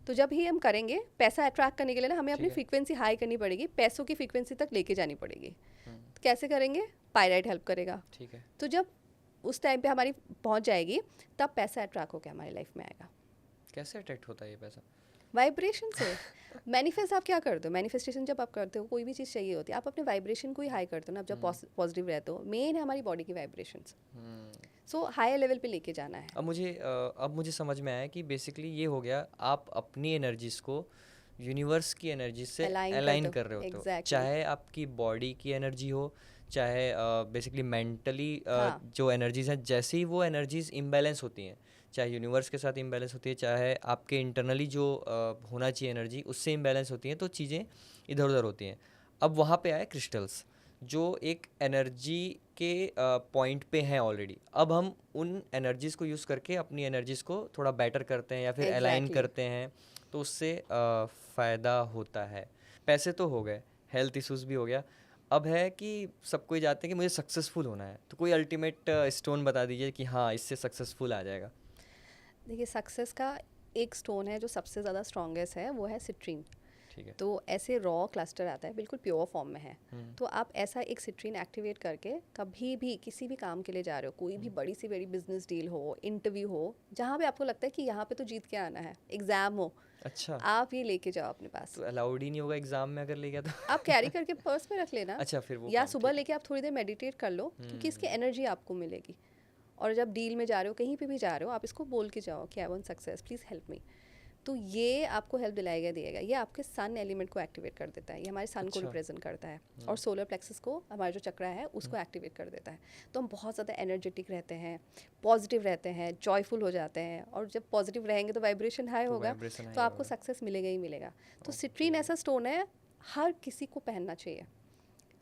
Speaker 1: तो जब ही हम करेंगे, पैसा अट्रैक्ट करने के लिए ना हमें अपनी
Speaker 2: ठीक है।
Speaker 1: फ्रीक्वेंसी हाई करनी पड़ेगी, पैसों की फ्रीक्वेंसी तक लेके जानी पड़ेगी। तो कैसे करेंगे? पायराइट हेल्प करेगा।
Speaker 2: ठीक है।
Speaker 1: तो जब उस टाइम पे हमारी पहुंच जाएगी, तब पैसा अट्रैक्ट होकर हमारी लाइफ में आएगा।
Speaker 2: कैसे अट्रैक्ट होता है ये पैसा?
Speaker 1: वाइब्रेशन से। मैनिफेस्ट आप क्या करते हो? मैनिफेस्टेशन जब आप करते हो, कोई भी चीज़ चाहिए होती है, आप अपने वाइब्रेशन को ही हाई करते हो ना। आप जब पॉजिटिव रहते हो, मेन है हमारी बॉडी की वाइब्रेशंस। सो हायर लेवल पे लेके जाना है।
Speaker 2: अब मुझे समझ में आया कि बेसिकली ये हो गया, आप अपनी एनर्जीज को यूनिवर्स की एनर्जी से
Speaker 1: Align
Speaker 2: अलाइन
Speaker 1: करते हो।
Speaker 2: कर रहे होते हो।
Speaker 1: Exactly।
Speaker 2: चाहे आपकी बॉडी की एनर्जी हो, चाहे बेसिकली मेंटली
Speaker 1: हाँ।
Speaker 2: जो एनर्जीज हैं, जैसे ही वो एनर्जीज इम्बैलेंस होती हैं, चाहे यूनिवर्स के साथ इम्बैलेंस होती है, चाहे आपके इंटरनली जो होना चाहिए एनर्जी उससे इम्बैलेंस होती हैं, तो चीज़ें इधर उधर होती हैं। अब वहाँ पे आए क्रिस्टल्स, जो एक एनर्जी के पॉइंट पे हैं ऑलरेडी। अब हम उन एनर्जीज़ को यूज़ करके अपनी एनर्जीज़ को थोड़ा बेटर करते हैं या फिर अलाइन
Speaker 1: Exactly।
Speaker 2: करते हैं, तो उससे फ़ायदा होता है। पैसे तो हो गए, हेल्थ इश्यूज़ भी हो गया। अब है कि सब कोई चाहते हैं कि मुझे सक्सेसफुल होना है, तो कोई अल्टीमेट स्टोन बता दीजिए कि हाँ इससे सक्सेसफुल आ जाएगा।
Speaker 1: देखिए, सक्सेस का एक स्टोन है जो सबसे ज़्यादा स्ट्रॉन्गेस्ट है, वो है सिट्रीन।
Speaker 2: ठीक है।
Speaker 1: तो ऐसे रॉ क्लस्टर आता है, बिल्कुल प्योर फॉर्म में है। तो आप ऐसा एक सिट्रीन एक्टिवेट करके कभी भी किसी भी काम के लिए जा रहे हो, कोई भी बड़ी सी बड़ी बिजनेस डील हो, इंटरव्यू हो, जहाँ पे आपको लगता है कि यहाँ पे तो जीत के आना है, एग्जाम हो,
Speaker 2: अच्छा,
Speaker 1: आप ये लेके जाओ अपने पास।
Speaker 2: तो अलाउड ही नहीं होगा एग्जाम में अगर ले गया तो?
Speaker 1: आप कैरी करके पर्स में रख लेना।
Speaker 2: अच्छा, फिर वो
Speaker 1: या
Speaker 2: काम
Speaker 1: सुबह
Speaker 2: ठीक है।
Speaker 1: लेके आप थोड़ी देर मेडिटेट कर लो, क्योंकि इसकी एनर्जी आपको मिलेगी। और जब डील में जा रहे हो, कहीं पे भी जा रहे हो, आप इसको बोल के जाओ कि I want success, please help me. तो ये आपको हेल्प दिलाएगा देगा। ये आपके सन एलिमेंट को एक्टिवेट कर देता है, ये हमारे सन को
Speaker 2: अच्छा।
Speaker 1: रिप्रेजेंट करता है। और सोलर प्लेक्सस को, हमारा जो चक्रा है, उसको एक्टिवेट कर देता है। तो हम बहुत ज़्यादा एनर्जेटिक रहते हैं, पॉजिटिव रहते हैं, जॉयफुल हो जाते हैं। और जब पॉजिटिव रहेंगे तो वाइब्रेशन हाई
Speaker 2: तो
Speaker 1: होगा,
Speaker 2: vibration high
Speaker 1: तो आपको
Speaker 2: होगा।
Speaker 1: सक्सेस मिलेगा ही मिलेगा। तो सिट्रीन ऐसा स्टोन है, हर किसी को पहनना चाहिए,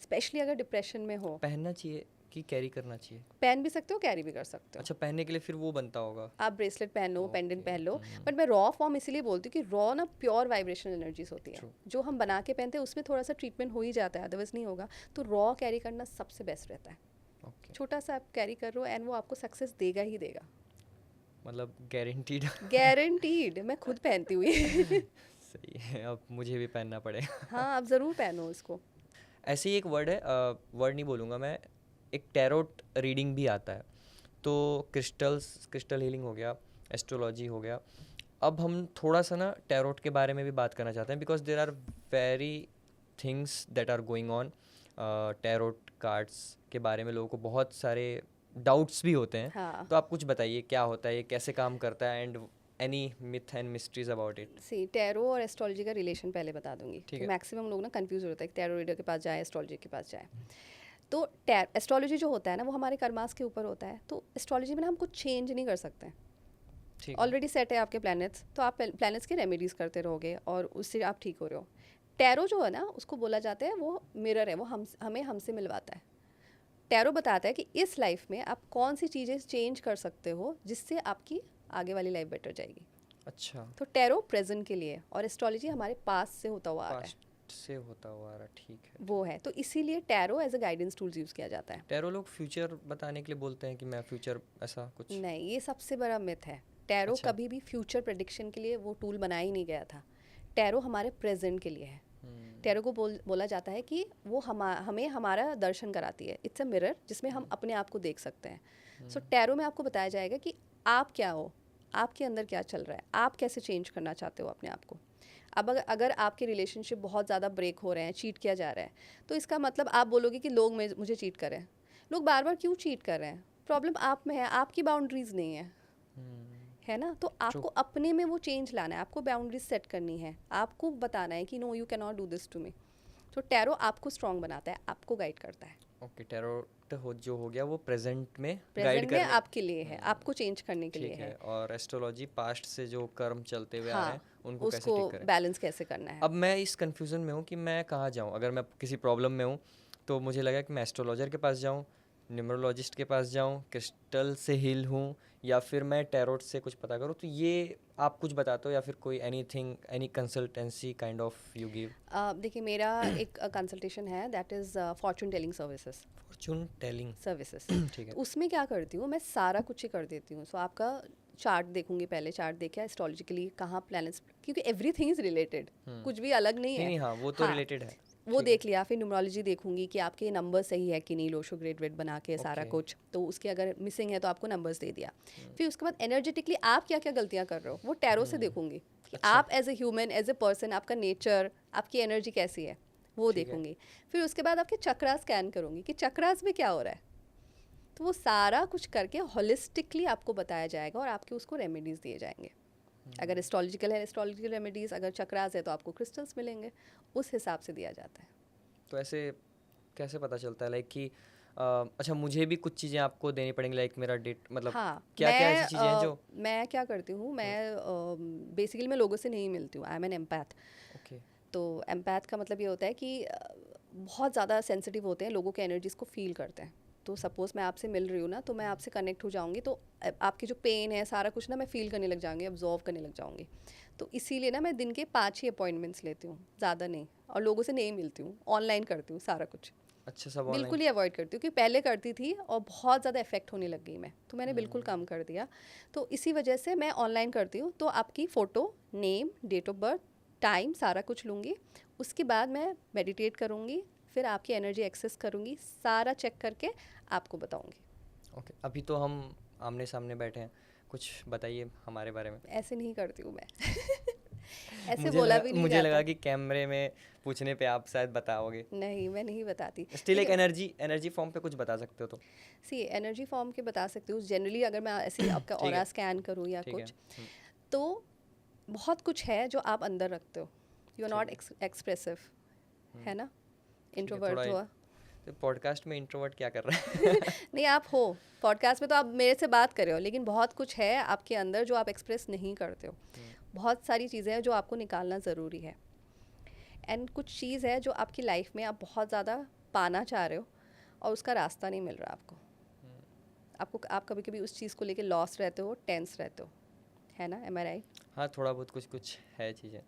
Speaker 1: स्पेशली अगर डिप्रेशन में हो।
Speaker 2: पहनना चाहिए कि कैरी करना चाहिए?
Speaker 1: पहन भी सकते हो, कैरी भी कर सकते हो।
Speaker 2: अच्छा, पहनने के लिए फिर वो बनता होगा।
Speaker 1: आप ब्रेसलेट पहन लो, पेंडेंट
Speaker 2: Okay।
Speaker 1: पहन लो। बट मैं रॉ फॉर्म इसीलिए बोलती हूँ कि रॉ ना प्योर वाइब्रेशनल एनर्जीज होती है।
Speaker 2: True।
Speaker 1: जो हम बना के पहनते हैं उसमें थोड़ा सा ट्रीटमेंट हो ही जाता है, अदरवाइज नहीं होगा। तो रॉ कैरी करना सबसे बेस्ट रहता है।
Speaker 2: ओके,
Speaker 1: छोटा सा आप कैरी कर रहे हो एंड वो आपको सक्सेस देगा ही देगा,
Speaker 2: मतलब गारंटीड।
Speaker 1: गारंटीड। मैं खुद पहनती हुई।
Speaker 2: सही है, अब मुझे भी पहनना पड़ेगा।
Speaker 1: हाँ, आप ज़रूर पहनो इसको।
Speaker 2: ऐसे ही एक वर्ड है, वर्ड नहीं बोलूँगा मैं, एक टैरोट रीडिंग भी आता है। तो क्रिस्टल हीलिंग हो गया, एस्ट्रोलॉजी हो गया। अब हम थोड़ा सा ना टैरोट के बारे में भी बात करना चाहते हैं, because there are very things that are going on. Tarot cards के बारे में लोगों को बहुत सारे डाउट्स भी होते हैं।
Speaker 1: हाँ,
Speaker 2: तो आप कुछ बताइए क्या होता है, ये कैसे काम करता है, and any myth and mysteries about it.
Speaker 1: See tarot और एस्ट्रोलॉजी का रिलेशन पहले बता दूंगी
Speaker 2: ठीक
Speaker 1: कि
Speaker 2: है।
Speaker 1: मैक्सिमम लोग ना कंफ्यूज होता है कि टैरो रीडर के पास जाए, एस्ट्रोलॉजी के पास जाए। तो एस्ट्रोलॉजी जो होता है ना, वो हमारे कर्मास के ऊपर होता है। तो एस्ट्रोलॉजी में ना हम कुछ चेंज नहीं कर सकते हैं,
Speaker 2: ठीक है।
Speaker 1: ऑलरेडी सेट है आपके प्लैनेट्स, तो आप प्लैनेट्स की रेमेडीज करते रहोगे और उससे आप ठीक हो रहे हो। टैरो जो है ना, उसको बोला जाता है वो मिरर है, वो हमें हमसे मिलवाता है। टैरो बताता है कि इस लाइफ में आप कौन सी चीज़ें चेंज कर सकते हो जिससे आपकी आगे वाली लाइफ बेटर जाएगी।
Speaker 2: अच्छा,
Speaker 1: तो टैरो प्रेजेंट के लिए है और एस्ट्रोलॉजी हमारे पास से होता हुआ आ रहा है,
Speaker 2: पास्ट से होता हुआ आ रहा, ठीक है।
Speaker 1: वो है। तो इसीलिए tarot as a guidance tools use किया जाता है।
Speaker 2: टैरो लोग फ्यूचर बताने के लिए बोलते हैं कि मैं फ्यूचर, ऐसा कुछ?
Speaker 1: नहीं, ये सबसे बड़ा मिथ है। टैरो
Speaker 2: अच्छा।
Speaker 1: कभी भी फ्यूचर प्रेडिक्शन के लिए वो टूल बनाया ही नहीं गया था। टैरो हमारे प्रेजेंट के लिए है। टैरो को बोला जाता है कि वो हमें हमारा दर्शन कराती है। इट्स अ मिरर जिसमें हम अपने आप को देख सकते हैं। सो टैरो में आपको बताया जाएगा कि आप क्या हो, आपके अंदर क्या चल रहा है, आप कैसे चेंज करना चाहते हो अपने आप को। अब अगर आपके रिलेशनशिप बहुत ज़्यादा ब्रेक हो रहे हैं, चीट किया जा रहा है, तो इसका मतलब आप बोलोगे कि लोग मुझे चीट कर रहे हैं। लोग बार बार क्यों चीट कर रहे हैं? प्रॉब्लम आप में है, आपकी बाउंड्रीज नहीं है, है ना। तो आपको अपने में वो चेंज लाना है, आपको बाउंड्रीज सेट करनी है, आपको बताना है कि no you can not do this to me. तो टैरो आपको स्ट्रॉन्ग बनाता है, आपको गाइड करता है।
Speaker 2: ओके, टैरोट जो हो गया वो प्रेजेंट में गाइड
Speaker 1: प्रेजेंट में
Speaker 2: करने,
Speaker 1: आपके लिए है, आपको चेंज करने के लिए
Speaker 2: ठीक
Speaker 1: है।
Speaker 2: है। और एस्ट्रोलॉजी पास्ट से जो कर्म चलते हुए आ रहे
Speaker 1: हाँ,
Speaker 2: हैं उनको कैसे
Speaker 1: उसको
Speaker 2: ठीक करें।
Speaker 1: बैलेंस कैसे करना है।
Speaker 2: अब मैं इस कंफ्यूजन में हूँ कि मैं कहाँ जाऊँ। अगर मैं किसी प्रॉब्लम में हूँ तो मुझे लगा कि मैं एस्ट्रोलॉजर के पास जाऊँ, न्यूमरोलॉजिस्ट के पास जाऊँ, क्रिस्टल से हील हूँ, या फिर मैं टैरोट से कुछ पता करूँ। तो ये आप कुछ बताते हो, या फिर कोई anything, any consultancy kind of you give?
Speaker 1: देखिए, मेरा एक कंसल्टेशन है, that is Fortune telling services.
Speaker 2: Fortune telling,
Speaker 1: services
Speaker 2: ठीक है।
Speaker 1: तो उसमें क्या करती हूँ, मैं सारा कुछ ही कर देती हूँ। सो आपका चार्ट देखूंगी, पहले चार्ट देखा एस्ट्रोलॉजिकली कहाँ प्लैनेट्स, क्योंकि एवरीथिंग इज रिलेटेड, कुछ भी अलग नहीं
Speaker 2: नहीं
Speaker 1: है।
Speaker 2: नहीं, हाँ वो तो
Speaker 1: हाँ,
Speaker 2: रिलेटेड है।
Speaker 1: वो
Speaker 2: ठीक
Speaker 1: देख लिया। फिर न्यूमरोलॉजी देखूंगी कि आपके नंबर सही है कि नहीं, लोशो ग्रेड वेट बना के सारा
Speaker 2: Okay.
Speaker 1: कुछ। तो उसके अगर मिसिंग है तो आपको नंबर्स दे दिया। फिर उसके बाद एनर्जेटिकली आप क्या क्या गलतियां कर रहे हो, वो टैरो से देखूंगी कि
Speaker 2: अच्छा।
Speaker 1: आप as a human, as a person, आपका नेचर, आपकी एनर्जी कैसी है, वो
Speaker 2: ठीक है।
Speaker 1: देखूंगी। फिर उसके बाद आपके चक्रास स्कैन करूंगी कि चक्रास में क्या हो रहा है। तो वो सारा कुछ करके होलिस्टिकली आपको बताया जाएगा और आपके उसको रेमेडीज़ दिए जाएंगे। अगर एस्ट्रोलॉजिकल है, एस्ट्रोलॉजिकल रेमेडीज़, अगर चक्रास है तो आपको क्रिस्टल्स मिलेंगे, उस हिसाब से दिया जाता है।
Speaker 2: तो ऐसे कैसे पता चलता है लाइक कि अच्छा मुझे भी कुछ चीज़ें आपको देनी पड़ेंगी, लाइक मेरा डेट, मतलब
Speaker 1: हाँ,
Speaker 2: क्या क्या ऐसी चीज़ें हैं जो?
Speaker 1: मैं क्या करती हूँ, मैं बेसिकली मैं लोगों से नहीं मिलती हूँ। I am an empath.
Speaker 2: Okay.
Speaker 1: तो एम्पैथ का मतलब ये होता है कि बहुत ज़्यादा सेंसिटिव होते हैं, लोगों के एनर्जीज़ को फील करते हैं। तो सपोज़ मैं आपसे मिल रही हूँ ना, तो मैं आपसे कनेक्ट हो जाऊँगी, तो आपकी जो पेन है सारा कुछ ना मैं फील करने लग जाऊँगी, ऑब्जॉर्व करने लग जाऊँगी। तो इसीलिए ना मैं दिन के 5 ही अपॉइंटमेंट्स लेती हूँ, ज़्यादा नहीं। और लोगों से नहीं मिलती हूँ, ऑनलाइन करती हूँ सारा कुछ।
Speaker 2: अच्छा, सब ऑनलाइन?
Speaker 1: बिल्कुल ही अवॉइड करती हूँ, क्योंकि पहले करती थी और बहुत ज़्यादा इफेक्ट होने लग गई मैं, तो मैंने बिल्कुल कम कर दिया। तो इसी वजह से मैं ऑनलाइन करती हूँ। तो आपकी photo, name, date of birth, time सारा कुछ लूँगी। उसके बाद मैं मेडिटेट करूँगी, फिर आपकी एनर्जी एक्सेस करूँगी, सारा चेक करके आपको बताऊँगी।
Speaker 2: ओके, अभी तो हम आमने सामने बैठे हैं, कुछ बताइए हमारे बारे में।
Speaker 1: ऐसे नहीं करती हूँ मैं ऐसे बोला भी नहीं
Speaker 2: मुझे
Speaker 1: जाता।
Speaker 2: लगा कि कैमरे में पूछने पे आप शायद बताओगे।
Speaker 1: नहीं, मैं नहीं बताती।
Speaker 2: स्टिल एक एनर्जी फॉर्म पे कुछ बता सकते हो तो?
Speaker 1: सी एनर्जी फॉर्म के बता सकती हूँ जनरली। अगर मैं ऐसे आपका
Speaker 2: ठीक है,
Speaker 1: ऑरा स्कैन करूँ या
Speaker 2: ठीक है।
Speaker 1: कुछ, तो बहुत कुछ है जो आप अंदर रखते हो, यू आर नॉट एक्सप्रेसिव, है ना, इंट्रोवर्ट हो।
Speaker 2: तो पॉडकास्ट में इंट्रोवर्ट क्या कर रहा है?
Speaker 1: नहीं, आप हो पॉडकास्ट में तो आप मेरे से बात कर रहे हो, लेकिन बहुत कुछ है आपके अंदर जो आप एक्सप्रेस नहीं करते हो। बहुत सारी चीज़ें हैं जो आपको निकालना ज़रूरी है। एंड कुछ चीज़ है जो आपकी लाइफ में आप बहुत ज़्यादा पाना चाह रहे हो और उसका रास्ता नहीं मिल रहा आपको। आप कभी कभी उस चीज़ को लेके लॉस रहते हो, टेंस रहते हो, है ना, एम आई राइट?
Speaker 2: हाँ, थोड़ा बहुत कुछ कुछ है चीज़ें।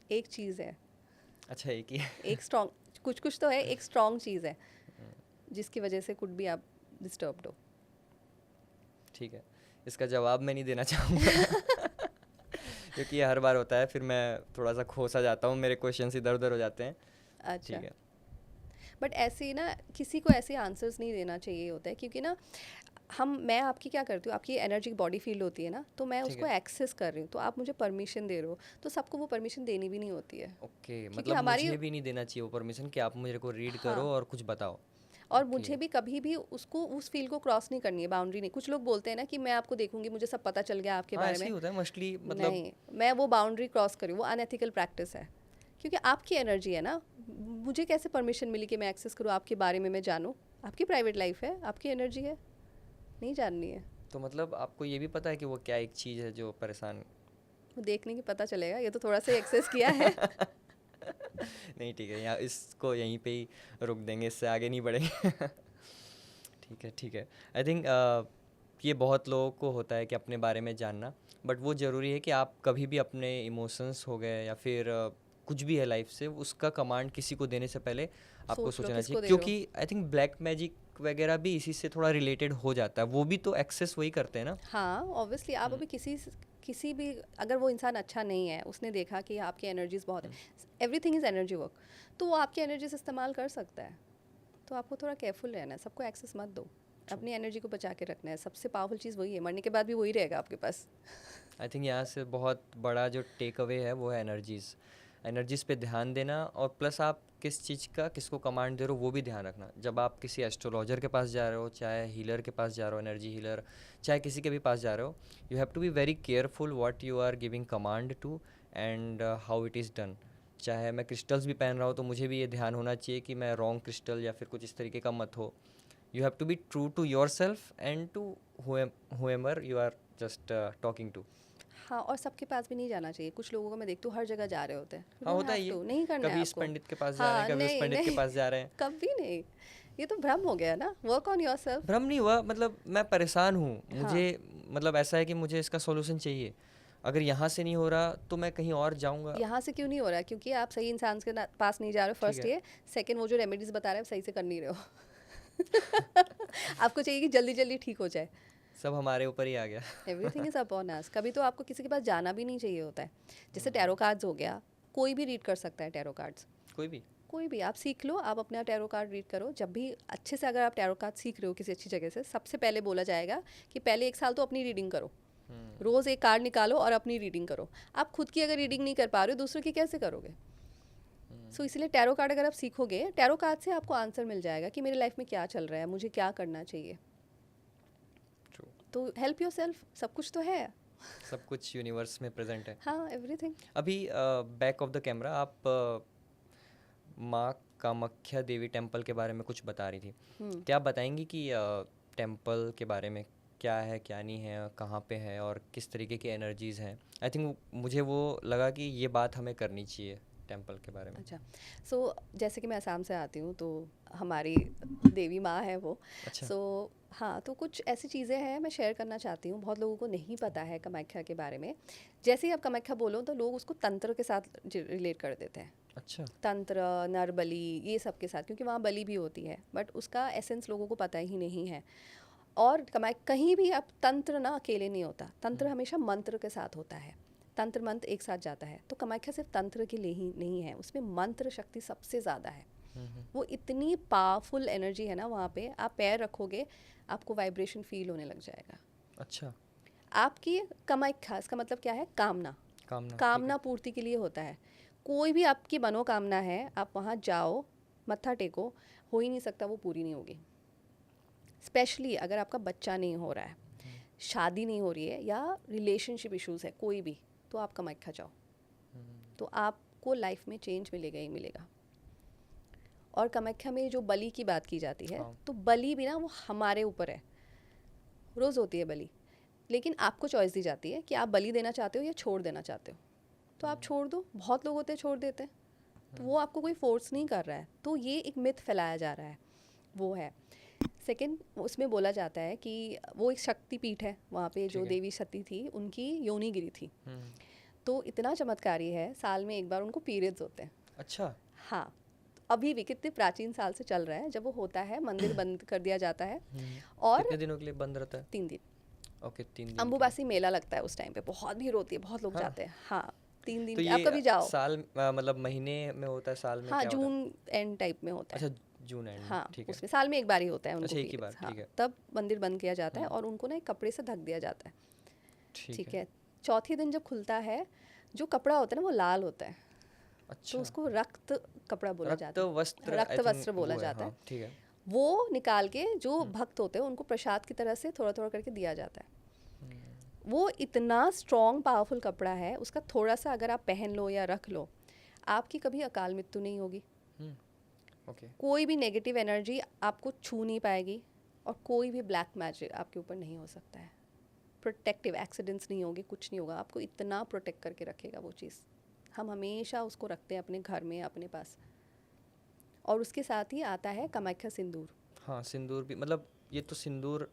Speaker 1: एक चीज़ है,
Speaker 2: अच्छा, एक ही?
Speaker 1: एक स्ट्रॉन्ग, कुछ कुछ तो है, एक स्ट्रॉन्ग चीज़ है जिसकी वजह से कुछ भी आप डिस्टर्ब्ड हो।
Speaker 2: ठीक है, इसका जवाब मैं नहीं देना चाहूँगा क्योंकि ये हर बार होता है, फिर मैं थोड़ा सा खोसा जाता हूँ, मेरे क्वेश्चन इधर उधर हो जाते हैं।
Speaker 1: अच्छा,
Speaker 2: ठीक है।
Speaker 1: बट ऐसे ही ना किसी को ऐसे आंसर्स नहीं देना चाहिए होता है, क्योंकि ना मैं आपकी क्या करती हूँ, आपकी एनर्जी बॉडी फील होती है ना, तो मैं
Speaker 2: ठीक
Speaker 1: उसको
Speaker 2: है।
Speaker 1: एक्सेस कर रही हूँ, तो आप मुझे परमिशन दे रहे हो, तो सबको वो परमिशन देनी भी नहीं होती है,
Speaker 2: ओके,
Speaker 1: क्योंकि
Speaker 2: मतलब
Speaker 1: हमारी,
Speaker 2: मुझे भी नहीं देना चाहिए वो परमिशन कि आप मेरे को रीड करो
Speaker 1: हाँ,
Speaker 2: और कुछ बताओ।
Speaker 1: और
Speaker 2: ओके।
Speaker 1: मुझे भी कभी भी उसको उस फील्ड को क्रॉस नहीं करनी है, बाउंड्री नहीं। कुछ लोग बोलते हैं ना कि मैं आपको देखूंगी, मुझे सब पता चल गया आपके
Speaker 2: हाँ,
Speaker 1: बारे
Speaker 2: ऐसे
Speaker 1: में।
Speaker 2: ही होता है मोस्टली, मतलब
Speaker 1: नहीं, मैं वो बाउंड्री क्रॉस करी, वो अनएथिकल प्रैक्टिस है, क्योंकि आपकी एनर्जी है ना, मुझे कैसे परमिशन मिली कि मैं एक्सेस करूँ आपके बारे में, मैं जानूँ? आपकी प्राइवेट लाइफ है, आपकी एनर्जी है, नहीं जाननी है।
Speaker 2: तो मतलब आपको ये भी पता है कि वो क्या एक चीज़ है जो परेशान
Speaker 1: वो देखने की पता चलेगा, ये तो थोड़ा सा एक्सेस किया है।
Speaker 2: नहीं ठीक है, यहाँ इसको यहीं पे ही रोक देंगे, इससे आगे नहीं बढ़ेंगे। ठीक है, ठीक है। आई थिंक ये बहुत लोगों को होता है कि अपने बारे में जानना, बट वो ज़रूरी है कि आप कभी भी अपने इमोशंस हो गए या फिर कुछ भी है लाइफ से, उसका कमांड किसी को देने से पहले आपको
Speaker 1: सोच लो
Speaker 2: सोचना चाहिए,
Speaker 1: किसको दे रहे हो।
Speaker 2: क्योंकि आई थिंक ब्लैक मैजिक वगैरह भी इसी से थोड़ा रिलेटेड हो जाता है, वो भी तो एक्सेस वही करते हैं ना।
Speaker 1: हाँ, ऑब्वियसली आप अभी किसी भी, अगर वो इंसान अच्छा नहीं है, उसने देखा कि आपकी एनर्जीज बहुत है, एवरीथिंग इज़ एनर्जी वर्क, तो वो आपकी एनर्जीज इस्तेमाल कर सकता है। तो आपको थोड़ा केयरफुल रहना है, सबको एक्सेस मत दो, अपनी एनर्जी को बचा के रखना है। सबसे पावरफुल चीज़ वही है, मरने के बाद भी वही रहेगा आपके पास।
Speaker 2: आई थिंक यहाँ से बहुत बड़ा जो टेक अवे है वो है एनर्जीज़ पे ध्यान देना, और प्लस आप किस चीज़ का किसको कमांड दे रहे हो वो भी ध्यान रखना। जब आप किसी एस्ट्रोलॉजर के पास जा रहे हो, चाहे हीलर के पास जा रहे हो, एनर्जी हीलर, चाहे किसी के भी पास जा रहे हो, you have to be very careful what you are giving command to and how it is done. चाहे मैं क्रिस्टल्स भी पहन रहा हूँ तो मुझे भी ये ध्यान होना चाहिए कि मैं रॉन्ग क्रिस्टल या फिर कुछ इस तरीके का मत हो। You have to be true to yourself and to whoever you are just talking to.
Speaker 1: हाँ, और सबके पास भी नहीं जाना चाहिए। कुछ लोगों को मैं देखती हूँ हर जगह जा रहे होते हैं, यू
Speaker 2: हाँ,
Speaker 1: डोंट
Speaker 2: होता है
Speaker 1: हैव
Speaker 2: ये,
Speaker 1: टू, नहीं करना है
Speaker 2: कभी इस
Speaker 1: आपको।
Speaker 2: पंडित के पास जा रहे हैं,
Speaker 1: हाँ,
Speaker 2: कभी उस
Speaker 1: नहीं
Speaker 2: पंडित के
Speaker 1: नहीं,
Speaker 2: पास जा रहे हैं।
Speaker 1: कभी नहीं, ये तो भ्रम हो गया ना। Work on your self.
Speaker 2: भ्रम नहीं हुआ, मतलब मैं परेशान हूँ,
Speaker 1: हाँ,
Speaker 2: मुझे मतलब ऐसा है कि मुझे इसका सॉल्यूशन चाहिए। अगर यहाँ से नहीं हो रहा तो मैं कहीं और जाऊँगा।
Speaker 1: यहाँ से क्यों नहीं हो रहा है? क्योंकि आप सही इंसान के पास नहीं जा रहे हो,
Speaker 2: ठीक
Speaker 1: फर्स्ट
Speaker 2: है।
Speaker 1: ये। सेकंड, वो जो रेमेडीज बता रहे हैं सही से कर नहीं रहे हो। आपको चाहिए कि जल्दी जल्दी ठीक हो जाए।
Speaker 2: सब हमारे ऊपर ही आ गया।
Speaker 1: Everything is upon us. कभी तो आपको किसी के पास जाना भी नहीं चाहिए होता है। जैसे टैरो कार्ड्स हो गया, कोई भी रीड कर सकता है टैरो कार्ड्स।
Speaker 2: कोई भी।
Speaker 1: कोई भी आप सीख लो, आप अपना टैरो कार्ड रीड करो। जब भी अच्छे से, अगर आप टैरो कार्ड सीख रहे हो किसी अच्छी जगह से, सबसे पहले बोला जाएगा कि पहले 1 साल तो अपनी रीडिंग करो, रोज़ एक कार्ड निकालो और अपनी रीडिंग करो। आप खुद की अगर रीडिंग नहीं कर पा रहे हो, दूसरों की कैसे करोगे? सो इसलिए टैरो कार्ड अगर आप सीखोगे, टैरो कार्ड से आपको आंसर मिल जाएगा कि मेरी लाइफ में क्या चल रहा है, मुझे क्या करना चाहिए।
Speaker 2: ट्रू।
Speaker 1: तो हेल्प योर सेल्फ, सब कुछ तो है।
Speaker 2: सब कुछ यूनिवर्स में प्रेजेंट है।
Speaker 1: हाँ, एवरीथिंग।
Speaker 2: अभी बैक ऑफ द कैमरा आप माँ कामाख्या देवी टेम्पल के बारे में कुछ बता रही थी। क्या आप बताएंगी कि टेम्पल के बारे में क्या है, क्या नहीं है, कहाँ पे है और किस तरीके की एनर्जीज़ हैं? आई थिंक मुझे वो लगा कि ये बात हमें करनी चाहिए टेम्पल के बारे में।
Speaker 1: अच्छा, सो जैसे कि मैं असम से आती हूँ, तो हमारी देवी माँ है वो।
Speaker 2: अच्छा।
Speaker 1: सो हाँ, तो कुछ ऐसी चीज़ें हैं मैं शेयर करना चाहती हूँ। बहुत लोगों को नहीं पता है कामाख्या के बारे में। जैसे ही आप कामाख्या बोलो तो लोग उसको तंत्र के साथ रिलेट कर देते हैं।
Speaker 2: अच्छा।
Speaker 1: तंत्र, नर बलि, ये सब के साथ, क्योंकि वहाँ बलि भी होती है, बट उसका एसेंस लोगों को पता ही नहीं है। और कहीं भी आप तंत्र ना अकेले नहीं होता, तंत्र हमेशा मंत्र के साथ होता है। तंत्र मंत्र एक साथ जाता है। तो कामाख्या सिर्फ तंत्र के लिए ही नहीं है, उसमें मंत्र शक्ति सबसे ज़्यादा है। वो इतनी पावरफुल एनर्जी है ना वहाँ पे, आप पैर रखोगे आपको वाइब्रेशन फील होने लग जाएगा।
Speaker 2: अच्छा।
Speaker 1: आपकी कामाख्या, इसका मतलब क्या है? कामना।
Speaker 2: कामना।
Speaker 1: कामना पूर्ति के लिए होता है। कोई भी आपकी मनोकामना है, आप वहाँ जाओ, मत्था टेको, हो ही नहीं सकता वो पूरी नहीं होगी। स्पेशली अगर आपका बच्चा नहीं हो रहा है, शादी नहीं हो रही है, या रिलेशनशिप इश्यूज़ है कोई भी, तो आप कामाख्या जाओ, तो आपको लाइफ में चेंज मिलेगा ही मिलेगा। और कामाख्या में जो बलि की बात की जाती है, तो बलि भी ना वो हमारे ऊपर है। रोज़ होती है बलि, लेकिन आपको चॉइस दी जाती है कि आप बलि देना चाहते हो या छोड़ देना चाहते हो। तो आप छोड़ दो। बहुत लोग होते हैं छोड़ देते हैं, तो वो आपको कोई फोर्स नहीं कर रहा है। तो ये एक मिथ फैलाया जा रहा है, वो है। सेकंड, उसमें बोला जाता है कि वो एक शक्ति पीठ है, वहाँ पे जो देवी सती थी उनकी योनि गिरी थी। तो इतना चमत्कारी है, साल में एक बार उनको पीरियड्स होते हैं।
Speaker 2: अच्छा।
Speaker 1: हाँ, अभी भी कितने प्राचीन साल से चल रहा है। जब वो होता है, मंदिर बंद कर दिया जाता है। और
Speaker 2: कितने दिनों के लिए बंद रहता है?
Speaker 1: 3 दिन।
Speaker 2: ओके, 3 दिन।
Speaker 1: अंबुबासी मेला लगता है उस टाइम पे, बहुत भीड़ होती है, बहुत लोग जाते हैं। हाँ, 3 दिन
Speaker 2: तो
Speaker 1: आप
Speaker 2: ये
Speaker 1: कभी जाओ।
Speaker 2: साल मतलब महीने में होता है, साल में
Speaker 1: हाँ,
Speaker 2: क्या होता है?
Speaker 1: जून एंड टाइप में होता है।
Speaker 2: अच्छा, जून एंड में,
Speaker 1: हाँ,
Speaker 2: ठीक है।
Speaker 1: उसमें साल में एक बार ही होता है उनको
Speaker 2: अच्छा, एक ही
Speaker 1: पीरियड्स।
Speaker 2: बार,
Speaker 1: हाँ,
Speaker 2: ठीक है।
Speaker 1: तब मंदिर बंद किया जाता है
Speaker 2: हम्म,
Speaker 1: और उनको ना एक कपड़े से ढक दिया जाता है।
Speaker 2: ठीक
Speaker 1: ठीक
Speaker 2: है।
Speaker 1: है। चौथे दिन जब खुलता है, जो कपड़ा होता है ना वो लाल होता है, तो
Speaker 2: अच्छा,
Speaker 1: उसको रक्त कपड़ा बोला
Speaker 2: रक्त
Speaker 1: जाता है,
Speaker 2: वस्त्र, आई
Speaker 1: रक्त
Speaker 2: थिंक
Speaker 1: वस्त्र बोला
Speaker 2: वो है,
Speaker 1: जाता
Speaker 2: हाँ
Speaker 1: है।
Speaker 2: ठीक है।
Speaker 1: वो निकाल के जो
Speaker 2: हम्म,
Speaker 1: भक्त होते हैं उनको प्रसाद की तरह से थोड़ा थोड़ा करके दिया जाता है।
Speaker 2: हम्म,
Speaker 1: वो इतना स्ट्रॉन्ग पावरफुल कपड़ा है, उसका थोड़ा सा अगर आप पहन लो या रख लो, आपकी कभी अकाल मृत्यु नहीं होगी,
Speaker 2: हम्म, ओके।
Speaker 1: कोई भी नेगेटिव एनर्जी आपको छू नहीं पाएगी, और कोई भी ब्लैक मैजिक आपके ऊपर नहीं हो सकता है। प्रोटेक्टिव एक्सीडेंट्स नहीं होंगे, कुछ नहीं होगा, आपको इतना प्रोटेक्ट करके रखेगा वो चीज़। हम हमेशा उसको रखते हैं अपने घर में अपने पास। और उसके साथ ही आता है कामाख्या सिंदूर।
Speaker 2: हाँ, सिंदूर भी, मतलब ये तो सिंदूर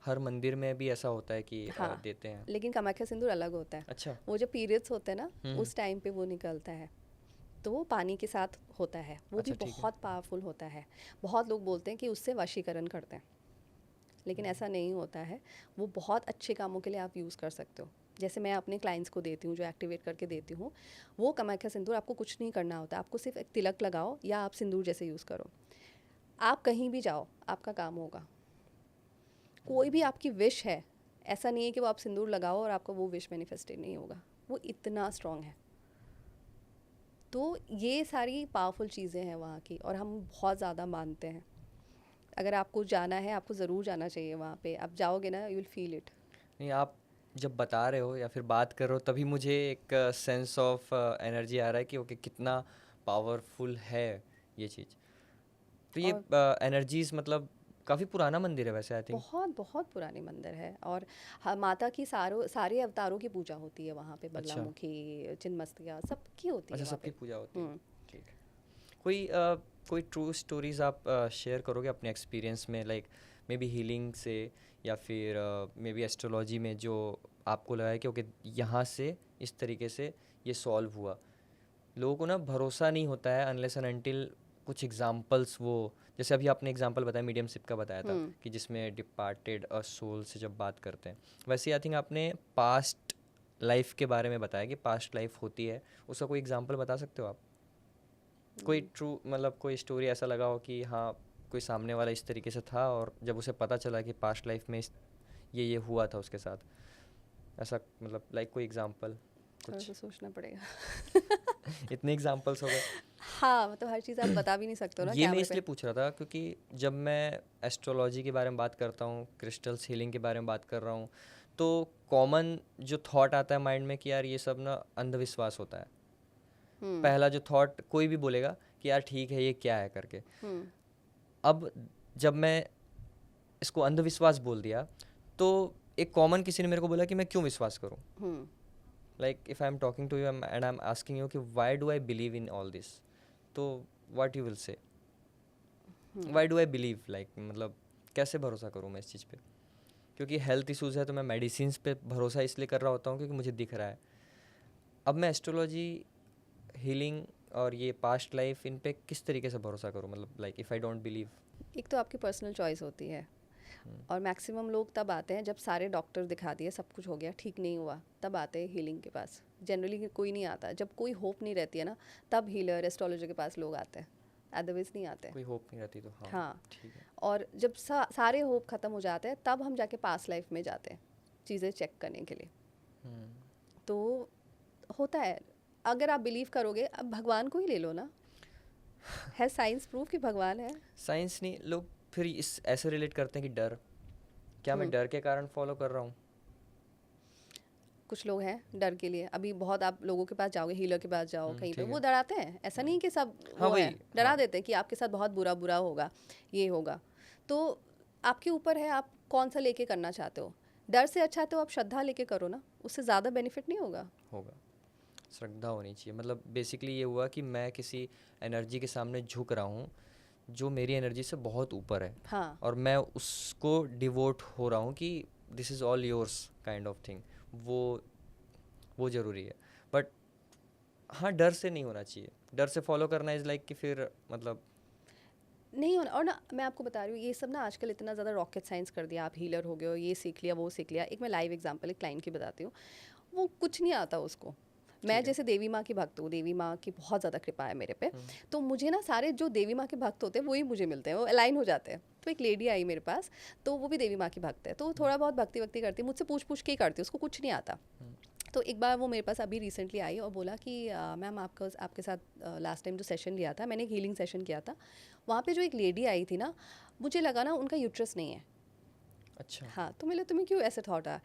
Speaker 2: हर मंदिर में भी ऐसा होता है कि
Speaker 1: हाँ,
Speaker 2: देते हैं।
Speaker 1: लेकिन कामाख्या सिंदूर अलग होता है।
Speaker 2: अच्छा।
Speaker 1: वो जो पीरियड्स होते हैं ना,
Speaker 2: हम्म,
Speaker 1: उस टाइम पे वो निकलता है, तो वो पानी के साथ होता है, वो भी
Speaker 2: अच्छा, ठीक है।
Speaker 1: बहुत पावरफुल होता है। बहुत लोग बोलते हैं कि उससे वशीकरण करते हैं, लेकिन ऐसा नहीं होता है। वो बहुत अच्छे कामों के लिए आप यूज़ कर सकते हो। जैसे मैं अपने क्लाइंट्स को देती हूँ, जो एक्टिवेट करके देती हूँ, वो कामाख्या सिंदूर आपको कुछ नहीं करना होता, आपको सिर्फ एक तिलक लगाओ या आप सिंदूर जैसे यूज़ करो, आप कहीं भी जाओ आपका काम होगा। कोई भी आपकी विश है, ऐसा नहीं है कि वो आप सिंदूर लगाओ और आपका वो विश मैनिफेस्टेड नहीं होगा, वो इतना स्ट्रॉन्ग है। तो ये सारी पावरफुल चीज़ें हैं वहाँ की, और हम बहुत ज़्यादा मानते हैं। अगर आपको जाना है, आपको ज़रूर जाना चाहिए वहाँ पे। आप जाओगे ना, यू विल फील इट।
Speaker 2: नहीं, आप जब बता रहे हो या फिर बात कर रहे हो तभी मुझे एक सेंस ऑफ एनर्जी आ रहा है कि ओके, कितना पावरफुल है ये चीज़। तो ये
Speaker 1: और
Speaker 2: एनर्जीज, मतलब काफ़ी पुराना मंदिर है वैसे, आई थिंक।
Speaker 1: बहुत बहुत पुरानी मंदिर है, और माता की सारे अवतारों की पूजा होती है वहाँ पे।
Speaker 2: अच्छा,
Speaker 1: बगलामुखी, चिन्मस्तिका, सबकी होती है
Speaker 2: अच्छा,
Speaker 1: वहाँ
Speaker 2: सबकी
Speaker 1: पे।
Speaker 2: पूजा होती है,
Speaker 1: हम्म।
Speaker 2: ठीक है। कोई कोई ट्रू स्टोरीज आप शेयर करोगे अपने एक्सपीरियंस में, लाइक मे बी हीलिंग से, या फिर मे बी एस्ट्रोलॉजी में, जो आपको लगा है कि ओके यहाँ से इस तरीके से ये सॉल्व हुआ। लोगों को ना भरोसा नहीं होता है अनलेस एंड अनटिल कुछ एग्जांपल्स, वो जैसे अभी आपने एग्जांपल बताया, मीडियमशिप का बताया था,
Speaker 1: हम्म।
Speaker 2: कि जिसमें डिपार्टेड सोल से जब बात करते हैं, वैसे आई थिंक आपने पास्ट लाइफ के बारे में बताया कि पास्ट लाइफ होती है। उसका कोई एग्जांपल बता सकते हो आप? कोई ट्रू, मतलब कोई स्टोरी ऐसा लगा हो कि हाँ, कोई सामने वाला इस तरीके से था और जब उसे पता चला कि पास्ट लाइफ में ये हुआ था उसके साथ, ऐसा, मतलब लाइक कोई एग्जांपल
Speaker 1: थोड़ा
Speaker 2: कुछ?
Speaker 1: सा सोचना पड़ेगा।
Speaker 2: इतने एग्जांपल्स हो गए।
Speaker 1: हाँ, मतलब हर चीज़ आप बता भी नहीं सकते हो ना
Speaker 2: ये मैं
Speaker 1: कैमरे पे।
Speaker 2: इसलिए पूछ रहा था क्योंकि जब मैं एस्ट्रोलॉजी के बारे में बात करता हूँ, क्रिस्टल्स हीलिंग के बारे में बात कर रहा हूँ, तो कॉमन जो थॉट आता है माइंड में कि यार ये सब ना अंधविश्वास होता है।
Speaker 1: हम्म।
Speaker 2: पहला जो थॉट कोई भी बोलेगा कि यार ठीक है, ये क्या है करके।
Speaker 1: हम्म।
Speaker 2: अब जब मैं इसको अंधविश्वास बोल दिया, तो एक कॉमन किसी ने मेरे को बोला कि मैं क्यों विश्वास करूं।
Speaker 1: Hmm.
Speaker 2: Like if I am talking to you and I am asking you कि why do I believe in all this, तो what you will say, why do I believe, like मतलब कैसे भरोसा करूं मैं इस चीज़ पे? क्योंकि हेल्थ इश्यूज़ है तो मैं मेडिसिन पे भरोसा इसलिए कर रहा होता हूँ क्योंकि मुझे दिख रहा है। अब मैं एस्ट्रोलॉजी, हीलिंग और ये पास्ट लाइफ, इन पे किस तरीके से भरोसा करूँ, मतलब like if I don't believe?
Speaker 1: एक तो आपकी पर्सनल चॉइस होती है, और मैक्सिमम लोग तब आते हैं जब सारे डॉक्टर दिखा दिए, सब कुछ हो गया, ठीक नहीं हुआ, तब आते हैं हीलिंग के पास। जनरली कोई नहीं आता, जब कोई होप नहीं रहती है ना, तब हीलर एस्ट्रोलॉजर के पास लोग आते हैं, अदरवाइज नहीं आते हैं।
Speaker 2: कोई होप नहीं रहती तो हाँ,
Speaker 1: हाँ।
Speaker 2: ठीक है।
Speaker 1: और जब सारे होप ख़त्म हो जाते हैं, तब हम जाके पास्ट लाइफ में जाते हैं चीज़ें चेक करने के लिए।
Speaker 2: हम्म,
Speaker 1: तो होता है, अगर आप बिलीव करोगे, अब भगवान को ही ले लो ना, है साइंस प्रूफ कि भगवान है।
Speaker 2: साइंस नहीं, लोग फिर इस ऐसे रिलेट करते हैं कि डर, क्या मैं
Speaker 1: हम्म।
Speaker 2: डर के कारण फॉलो कर रहा हूँ?
Speaker 1: कुछ लोग हैं डर के लिए, अभी बहुत आप लोगों के पास जाओगे, हीलर के पास जाओ कहीं पे,
Speaker 2: ठीक
Speaker 1: वो
Speaker 2: है।
Speaker 1: डराते हैं, ऐसा नहीं कि सब
Speaker 2: हाँ,
Speaker 1: वो है,
Speaker 2: वही,
Speaker 1: डरा
Speaker 2: हाँ।
Speaker 1: देते हैं कि आपके साथ बहुत बुरा बुरा होगा, ये होगा। तो आपके ऊपर है, आप कौन सा लेके करना चाहते हो। डर से अच्छा तो आप श्रद्धा लेके करो ना, उससे ज़्यादा बेनिफिट नहीं होगा।
Speaker 2: होगा, श्रद्धा होनी चाहिए। मतलब बेसिकली ये हुआ कि मैं किसी एनर्जी के सामने झुक रहा हूँ जो मेरी एनर्जी से बहुत ऊपर है,
Speaker 1: हाँ।
Speaker 2: और मैं उसको डिवोट हो रहा हूँ कि this is all yours kind of thing. वो ज़रूरी है, बट हाँ, डर से नहीं होना चाहिए। डर से फॉलो करना इज़ लाइक कि फिर मतलब
Speaker 1: नहीं होना। और ना मैं आपको बता रही हूँ, ये सब ना आजकल इतना ज़्यादा रॉकेट साइंस कर दिया, आप हीलर हो गए हो, ये सीख लिया वो सीख लिया। एक मैं लाइव एग्जांपल एक क्लाइंट की बताती हूँ, वो कुछ नहीं आता उसको, मैं जैसे देवी माँ की भक्त हूँ, देवी माँ की बहुत ज़्यादा कृपा है मेरे पे, तो मुझे ना सारे जो देवी माँ के भक्त होते हैं वही मुझे मिलते हैं, वो अलाइन हो जाते हैं। तो एक लेडी आई मेरे पास, तो वो भी देवी माँ की भक्त है, तो थोड़ा बहुत भक्ति वक्ति करती है, मुझसे पूछ पूछ के ही करती है, उसको कुछ नहीं आता। तो एक बार वो मेरे पास अभी रिसेंटली आई और बोला कि मैम आपके साथ लास्ट टाइम जो सेशन लिया था, मैंने एक हीलिंग सेशन किया था, वहाँ पे जो एक लेडी आई थी ना, मुझे लगा ना उनका यूट्रस नहीं है।
Speaker 2: अच्छा।
Speaker 1: हाँ, तो मिले तुम्हें क्यों ऐसे थॉट आया?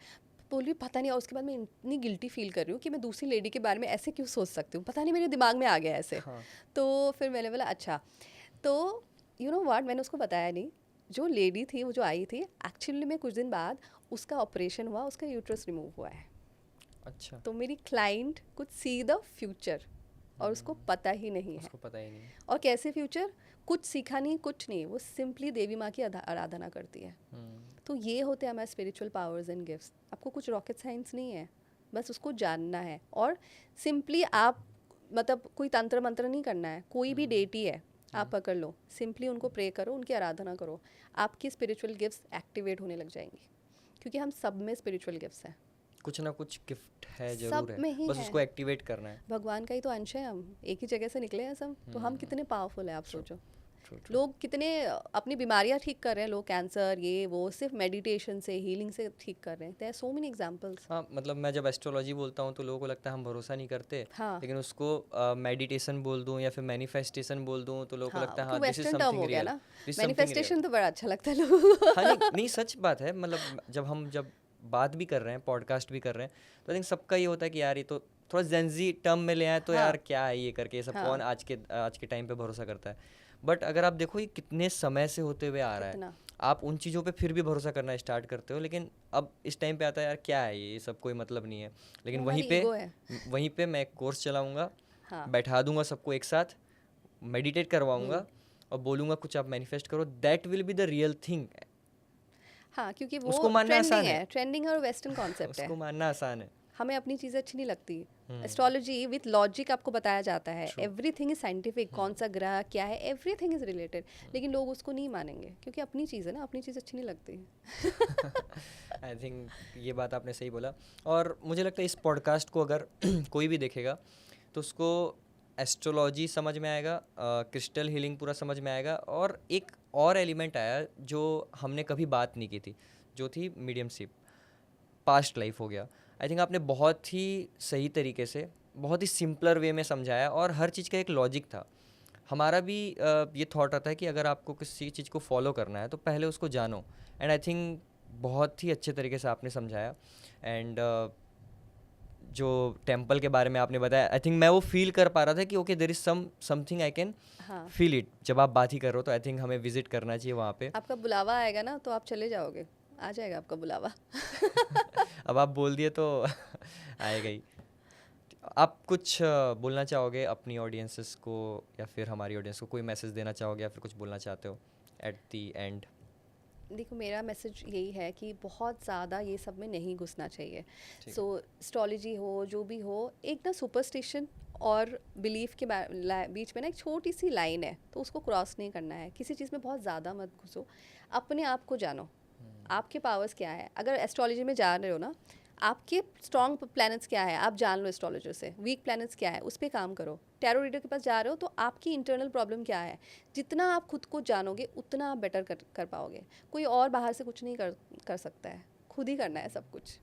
Speaker 1: बोल रही पता नहीं, और उसके बाद मैं इतनी गिल्टी फील कर रही हूँ कि मैं दूसरी लेडी के बारे में ऐसे क्यों सोच सकती हूँ, पता नहीं मेरे दिमाग में आ गया ऐसे।
Speaker 2: हाँ।
Speaker 1: तो फिर मैंने बोला अच्छा, तो यू नो व्हाट, मैंने उसको बताया नहीं। जो लेडी थी वो जो आई थी, एक्चुअली में कुछ दिन बाद उसका ऑपरेशन हुआ, उसका यूट्रस रिमूव हुआ है।
Speaker 2: अच्छा।
Speaker 1: तो मेरी client could see the future और उसको पता ही नहीं है।
Speaker 2: उसको पता ही नहीं।
Speaker 1: और कैसे फ्यूचर? कुछ सीखा नहीं, कुछ नहीं, वो सिंपली देवी माँ की आराधना करती है। तो ये होते हैं हमारे स्पिरिचुअल पावर्स एंड गिफ्ट्स। आपको कुछ रॉकेट साइंस नहीं है, बस उसको जानना है। और सिंपली आप मतलब कोई तंत्र मंत्र नहीं करना है, कोई भी डेटी है आप पकड़ लो, सिंपली उनको प्रे करो, उनकी आराधना करो, आपकी स्पिरिचुअल गिफ्ट्स एक्टिवेट होने लग जाएंगी, क्योंकि हम सब में स्पिरिचुअल गिफ्ट्स हैं।
Speaker 2: कुछ ना कुछ गिफ्ट है,
Speaker 1: सब
Speaker 2: जरूर
Speaker 1: में
Speaker 2: है,
Speaker 1: ही
Speaker 2: बस
Speaker 1: है।
Speaker 2: उसको एक्टिवेट करना है।
Speaker 1: भगवान का ही तो अंश है, हम एक ही जगह से निकले हैं सब, तो हम कितने पावरफुल हैं आप सोचो।
Speaker 2: True, true.
Speaker 1: लोग कितने अपनी बीमारियां ठीक कर रहे हैं, लोग कैंसर ये वो सिर्फ मेडिटेशन से, हीलिंग से ठीक कर रहे हैं। There are so many examples.
Speaker 2: हाँ, मतलब मैं जब एस्ट्रोलॉजी बोलता हूँ तो लोगों को लगता है हम भरोसा नहीं करते,
Speaker 1: हाँ
Speaker 2: लेकिन उसको मेडिटेशन बोल दूँ या फिर मैनिफेस्टेशन बोल दूँ तो लोगों को लगता है
Speaker 1: वो
Speaker 2: हाँ this is
Speaker 1: western term
Speaker 2: something
Speaker 1: हो गया
Speaker 2: रियल,
Speaker 1: ना।
Speaker 2: This something real.
Speaker 1: मैनिफेस्टेशन तो बड़ा अच्छा लगता है लोगों को।
Speaker 2: हाँ नहीं नहीं, सच बात है। मतलब जब बात भी कर रहे हैं, पॉडकास्ट भी कर रहे हैं, तो आई थिंक सबका ये होता है कि यार ये तो थोड़ा जेंजी टर्म में ले आए तो
Speaker 1: हाँ
Speaker 2: यार क्या है ये करके, ये सब
Speaker 1: हाँ
Speaker 2: कौन आज के टाइम पे भरोसा करता है। बट अगर आप देखो ये कितने समय से होते हुए आ रहा है,
Speaker 1: कितना
Speaker 2: आप उन चीज़ों पे फिर भी भरोसा करना स्टार्ट करते हो, लेकिन अब इस टाइम पे आता है यार क्या है ये सब कोई मतलब नहीं है। लेकिन
Speaker 1: वो वाली ईगो है।
Speaker 2: वहीं पे मैं एक कोर्स चलाऊंगा,
Speaker 1: हाँ
Speaker 2: बैठा दूंगा सबको एक साथ, मेडिटेट करवाऊंगा और बोलूंगा कुछ आप मैनिफेस्ट करो, that will be the real thing.
Speaker 1: हाँ, क्योंकि वो
Speaker 2: उसको मानना
Speaker 1: ट्रेंडिंग
Speaker 2: आसान है।
Speaker 1: है, ट्रेंडिंग और वेस्टर्न कॉन्सेप्ट है।
Speaker 2: उसको मानना आसान है।
Speaker 1: हमें अपनी चीज़ें अच्छी नहीं लगती। एस्ट्रोलॉजी विथ लॉजिक आपको बताया जाता है,
Speaker 2: True.
Speaker 1: एवरीथिंग इज साइंटिफिक, कौन सा ग्रह क्या है, एवरीथिंग इज रिलेटेड। लेकिन लोग उसको नहीं मानेंगे क्योंकि अपनी चीज़ है ना, अपनी चीज़ अच्छी नहीं लगती।
Speaker 2: आई थिंक ये बात आपने सही बोला। और मुझे लगता है इस पॉडकास्ट को अगर कोई भी देखेगा तो उसको एस्ट्रोलॉजी समझ में आएगा, क्रिस्टल हीलिंग पूरा समझ में आएगा, और एक और एलिमेंट आया जो हमने कभी बात नहीं की थी, जो थी मीडियमशिप, पास्ट लाइफ हो गया। आई थिंक आपने बहुत ही सही तरीके से, बहुत ही सिंपलर वे में समझाया, और हर चीज़ का एक लॉजिक था। हमारा भी ये थॉट आता है कि अगर आपको किसी चीज़ को फॉलो करना है तो पहले उसको जानो, एंड आई थिंक बहुत ही अच्छे तरीके से आपने समझाया। एंड जो टेम्पल के बारे में आपने बताया, आई थिंक मैं वो फील कर पा रहा था कि okay there is something I can
Speaker 1: हाँ,
Speaker 2: फील इट। जब आप बात ही कर रहे हो तो आई थिंक हमें विजिट करना चाहिए वहाँ पे।
Speaker 1: आपका बुलावा आएगा ना तो आप चले जाओगे, आ जाएगा आपका बुलावा।
Speaker 2: अब आप बोल दिए तो आएगा ही। आप कुछ बोलना चाहोगे अपनी ऑडियंसेस को, या फिर हमारी ऑडियंस को कोई मैसेज देना चाहोगे, या फिर कुछ बोलना चाहते हो एट दी एंड?
Speaker 1: देखो, मेरा मैसेज यही है कि बहुत ज़्यादा ये सब में नहीं घुसना चाहिए।
Speaker 2: ठीक
Speaker 1: सो एस्ट्रोलॉजी हो, जो भी हो, एक ना सुपरस्टिशन और बिलीफ के बीच में ना एक छोटी सी लाइन है, तो उसको क्रॉस नहीं करना है। किसी चीज़ में बहुत ज़्यादा मत घुसो, अपने आप को जानो, आपके पावर्स क्या है। अगर एस्ट्रोलॉजी में जा रहे हो ना, आपके स्ट्रॉन्ग प्लैनेट्स क्या है आप जान लो एस्ट्रोलॉजर से, वीक प्लैनेट्स क्या है उस पर काम करो। टैरो रीडर के पास जा रहे हो तो आपकी इंटरनल प्रॉब्लम क्या है, जितना आप खुद को जानोगे उतना आप बेटर कर पाओगे। कोई और बाहर से कुछ नहीं कर सकता है, खुद ही करना है सब कुछ।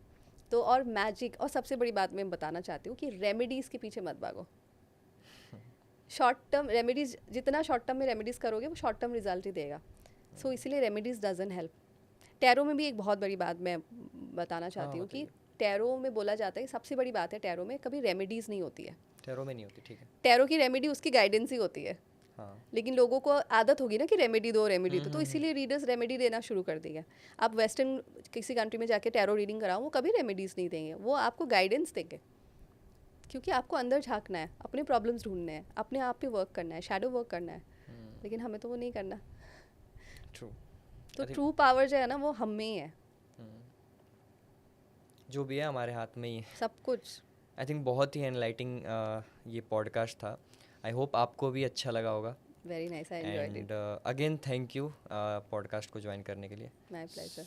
Speaker 1: तो और मैजिक, और सबसे बड़ी बात मैं बताना चाहती हूँ कि रेमेडीज़ के पीछे मत भागो। शॉर्ट टर्म रेमेडीज़, जितना शॉर्ट टर्म में रेमेडीज़ करोगे वो शॉर्ट टर्म रिजल्ट ही देगा। सो इसीलिए रेमेडीज़ डजन हेल्प। टैरो में भी एक बहुत बड़ी बात मैं बताना चाहती हूँ कि टैरो में बोला जाता है कि सबसे बड़ी बात है टैरो में कभी रेमेडीज़ नहीं होती है।
Speaker 2: टैरो में नहीं होती, ठीक है।
Speaker 1: टैरो की रेमेडी उसकी गाइडेंस ही होती है।
Speaker 2: हाँ,
Speaker 1: लेकिन लोगों को आदत होगी ना कि रेमेडी दो रेमेडी दो, तो इसीलिए रीडर्स रेमेडी देना शुरू कर दिया। आप वेस्टर्न किसी कंट्री में जाके टैरो रीडिंग कराओ, वो कभी रेमेडीज़ नहीं देंगे, वो आपको गाइडेंस देंगे, क्योंकि आपको अंदर झांकना है, अपने प्रॉब्लम्स ढूंढने हैं, अपने आप पे वर्क करना है, शैडो वर्क करना है। लेकिन हमें तो वो नहीं करना।
Speaker 2: ट्रू।
Speaker 1: तो ट्रू पावर जो है ना वो हम में ही है,
Speaker 2: जो भी है हमारे हाथ में ही है
Speaker 1: सब कुछ।
Speaker 2: आई थिंक बहुत ही एनलाइटिंग ये पॉडकास्ट था। आई होप आपको भी अच्छा लगा होगा।
Speaker 1: Very nice, I enjoyed
Speaker 2: and again thank you podcast को ज्वाइन करने के लिए।
Speaker 1: It, my pleasure.